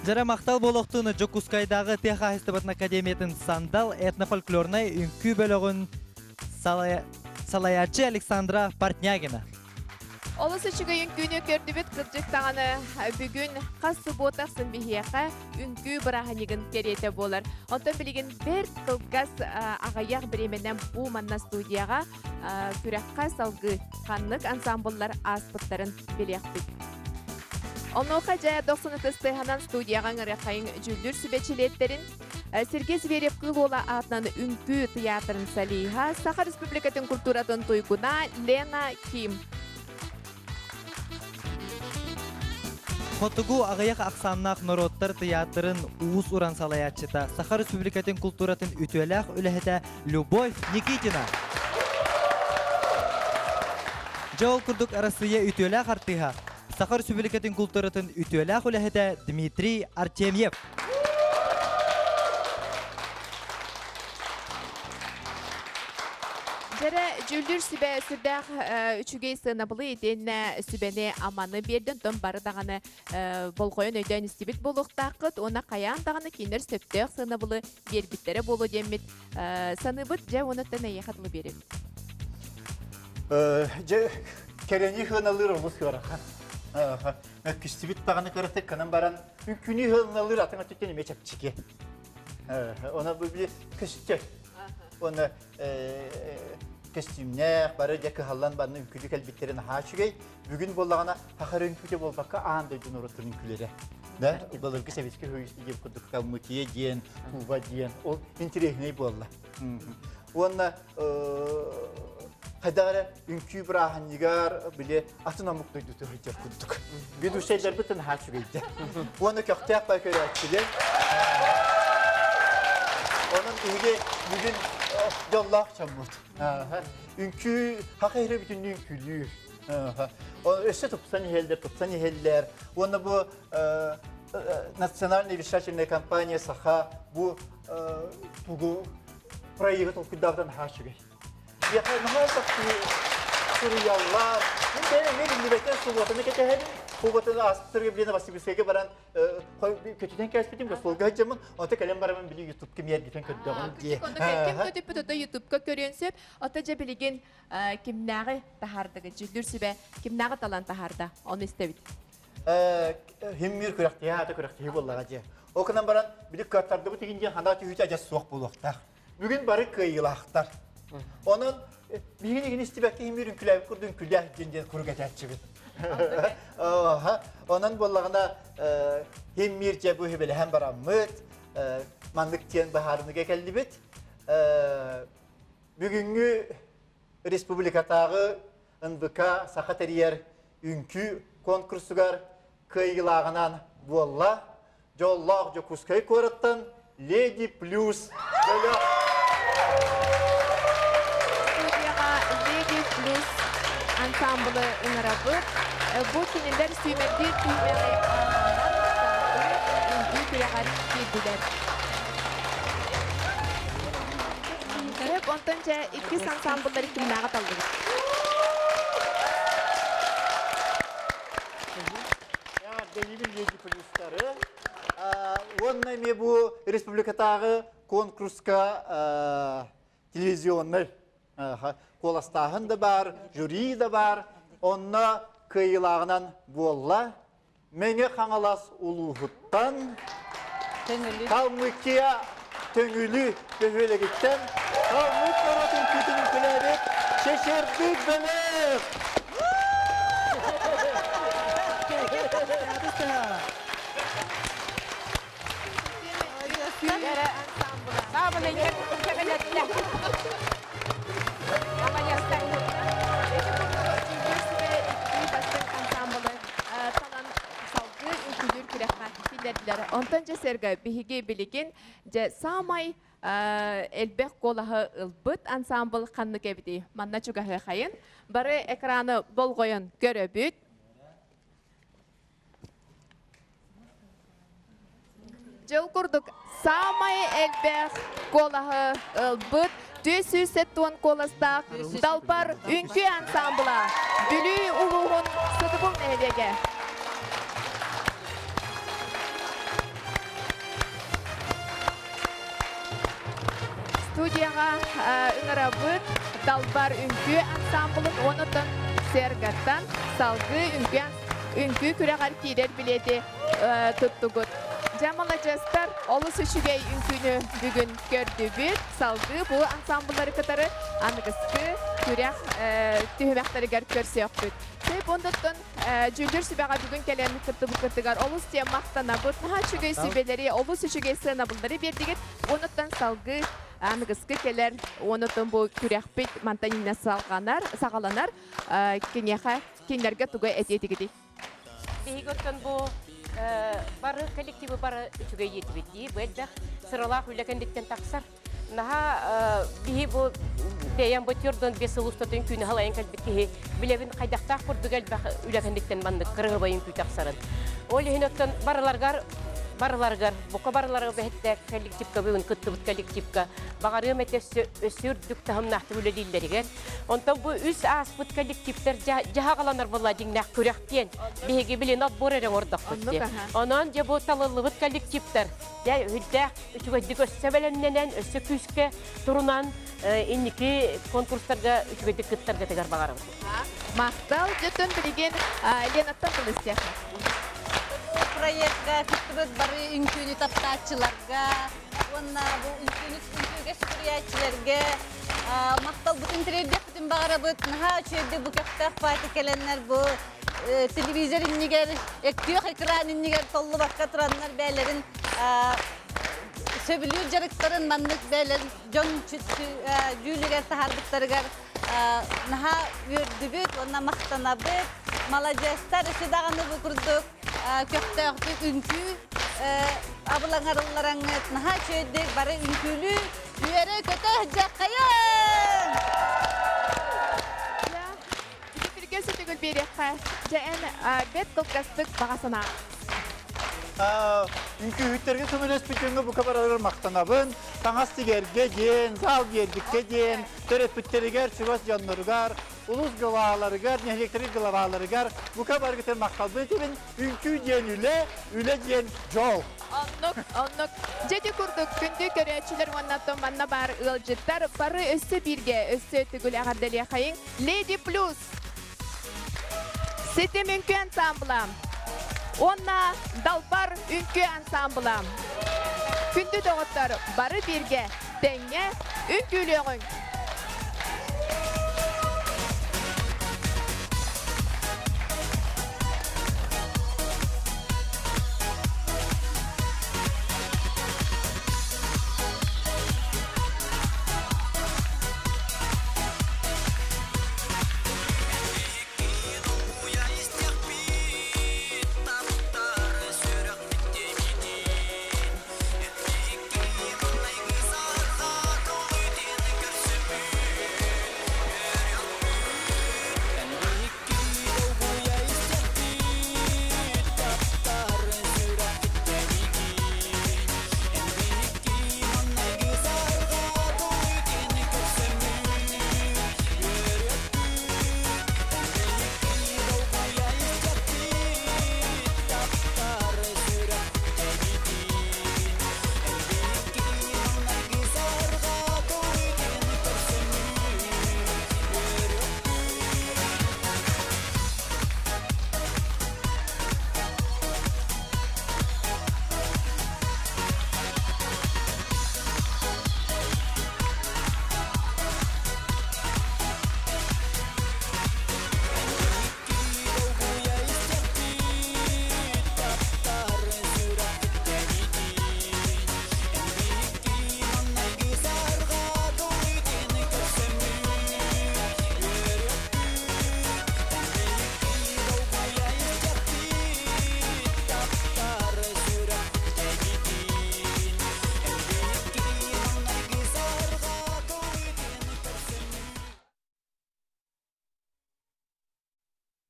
Жара мақтал болуқтыны Жокускайдағы Техас Эстебатын Академиятын сандал этнофольклорнай үнкі бөлігін салаячы Александра Портнягина. Олыс үшігі үнкүйіні көрдібіт қылжықтағаны бүгін қас сұботақсын бігеқа үнкүй бірағанегін кереті болар. Онтан білеген бір қылғас ағаяқ біременен бұл манна студияға күрәққа салғы қанлық ансамбллар аспыттарын білеқпік. Онуға жая 90-тыстығынан студияға ғырақайын жүлдір сүбетшілеттерін Сергей Зверев қыл атынан үнкі театрын салиға Саха Республикатын культуратын тойгуна Лена Ким. Хотугу ағаяқ ақсаннақ Нороттар театрын уыз уран салаячыта Саха Республикатын культуратын үтуеләқ үләхеті Любовь Никитина. Жол күрдік арасыя үтуеләқ артыға Саха Республикатын культуратын үтуеләқ үләхеті Дмитрий Артемьев. Жәрі жүлдір сүбә сүрдәқ үшігей сынабылы еден сүбәне аманы берден тон бары дағаны болғойын өйден істебет болуқтақыт, оны қаян дағаны кейнер сөптіқ сынабылы бербіттері болу демет. Саныбыт жә оны тән аяқатылы берем. Керені хыналыр олыс қорақан. Күстібет бағаны көрістік қанан баран үкіні хыналыр атыңа түттен еме чәпчеке. Оны бұл күстік. Оны костюмнәк, бары жәкі халлан барының үкілік әлбеттерін хашығай, бүгін болағана хақар үнкіде болбаққа аңдайдың ұрыттың үнкілері. Балырғы советский хүйісті деп күрдік Калмыкия дейін, Туба дейін, ол интерегіней болла. Оны қайдағары үнкі бір ағанығар біле атын амықтойды тұрғыдер күрдік. Бид ұшайлар бұтын хашығайды. Оны көқтәк бай көрі әтшілер. Onun üge bugün yollar çamurt. Ünkü hakire bütün ünkülü. O öse tutsan yeller. Onu bu Национальная вещательная компания Саха bu tugu проект okudavdan haşıgay. Ya nahasat Suriyallar. Ben millete suvatını ketehedim. Kubatını astırıp birine basibisege baran kötüden kesmedim ki solga camın ota kalem baramın bili YouTube kim yer giten kötü dağın diye. Kim kötü pütü YouTube'ga görünsüp otaca bilgin kimnağı tahardığı cüldür sübe kimnağı talan taharda onu istebit. Himmir kuraktiya ata kuraktiya bollaga. O kanan baran bilik kartardı bu tekince handa tühüte acas soğuk bulukta. Bugün barı kıyılaktar. Onun bir istibakta himmirin külevi kurdun külah cinden kuru getirçibit. Onun bollağına himmir cebu hibeli hem baramıt manlık tiyen baharını gekeldi bit. Bugünkü Respublikatağı ındıka Sakateriyer ünkü konkursugar kıyılağınan bolla jollağ jokuskay korattan Lady Plus böyle Lady Plus ansamblı ınarabı bu kinler sümerdir tüymeli ünlü kıyağar girdiler. Hep ondanca iki ansambılları kimnağa taldı. Benim Lady Plus'ları onunla bu Respublikatağı konkurska televizyonlar kolastağın da var, jüri de var. Onunla kıyılağından bolla. Mene kangalas uluhuttan Kalmıkiya töngülü böyle gitten. Kalmık karatın kütünün külerik şeşerdik benim. Ondanca serga bihige biligin je samay elbek kolahı ılbıt ansambl kanlık evdi. Manna çuga hayın. Bari ekranı bol koyun göröbüt. Jıl kurduk. Samay elbek kolahı ılbıt. 270 kolastaq dalpar ünkü ansambla. Bülü uluğun sıdıbın ehlege. Studiyaga ыңырабыт Dalbar ünkü ansambulun onutun sergattan salgı ünkü küreğar kirer bileti tuttugut. Jamala Jastar olus üçügey ünkünü bugün gördübüt. Salgı bu ansambulları katarı anıgıskı küreğ tühümektari gar körseyokbüt. Sep ondutun jüldür sübeğa bugün kelemi kırtıgar olus diye maqtanabıt. Naha üçügey sübeleri olus üçügey sığınabılları berdigit. Onutun salgı anıgıskı keler onutun bu küreğbit mantanina sağalanar. Kenlerge tugay etetigidi. Bihigortan bu barı kollektivi barı üçüge yetibedi. Bu edde sıralar hüllekendikten taksar. Naha bihi bu beyan batırdan besi ustatın künü halayın kalbiki bilevin kaydakta kurdugal hüllekendikten bandık kırığı bayın kü taksarın. O lihinottan barılargar, bu barılara behette kollektivka bugün kıttıbıt kollektivka bağırıyor metesi ösürdük tahım nahtı hülle dillerigen. Ondan bu üs asbıt kollektivler jaha kalanlar valla dinnak kürektiyen bihigi bilin at boreren ordak bitti. Ondan ja bu talılıbıt kollektivler ya hülle üçügödük össebelennenen össü küske turunan inniki konkurslarga üçügödük kıttarga tegar bağırım. Maqtal jütün bilgen Lenattan kılısyak. Proyekte kıtırıt barı ünkünü taptaçılarga, ona bu ünküge süpüriyatçılarga, maqtal bütün televizyon bütün bağırabıt, naha çöğde bu köfte fatih gelenler bu televizyon inniger, ektiyor ekran inniger tollu bakka turanlar beylerin söbülüyor jarıkların manlık beylerin jon jüylüger tahardıklarıgar naha gördübüt, ona maqtanabıt, malajastar isi dağını bu kurduk. Köfte yaktık ünkü, abılangarıllaran naha çöydük, bari ünkülü, yüere kötü jakayın! Ya, bitirge sütügül berikha, jaen bet kılkastık bağasına. Ünkü hütterge sömüles bütünge bu kabarlar maqtanabın, taŋas tigerge gen, sal berdikke gen, töret bütteriger, çuvas janlarıgar, ulus gıvalarıgar, nehlektrik gıvalarıgar, bu kabar gıtır maqtalbı tebin, ünkü jenüle, üle jen jol. Onluk. Jeti kurduk, gündü görüntüler onnattım manna bar ılcıtlar, barı össü birge, össü tügül ağardaliye kayın, Lady Plus. Setim ünkü ansamblam. Onna dalbar ünkü ansamblam. Gündü doğutlar, barı birge, denge, ünkülüğün.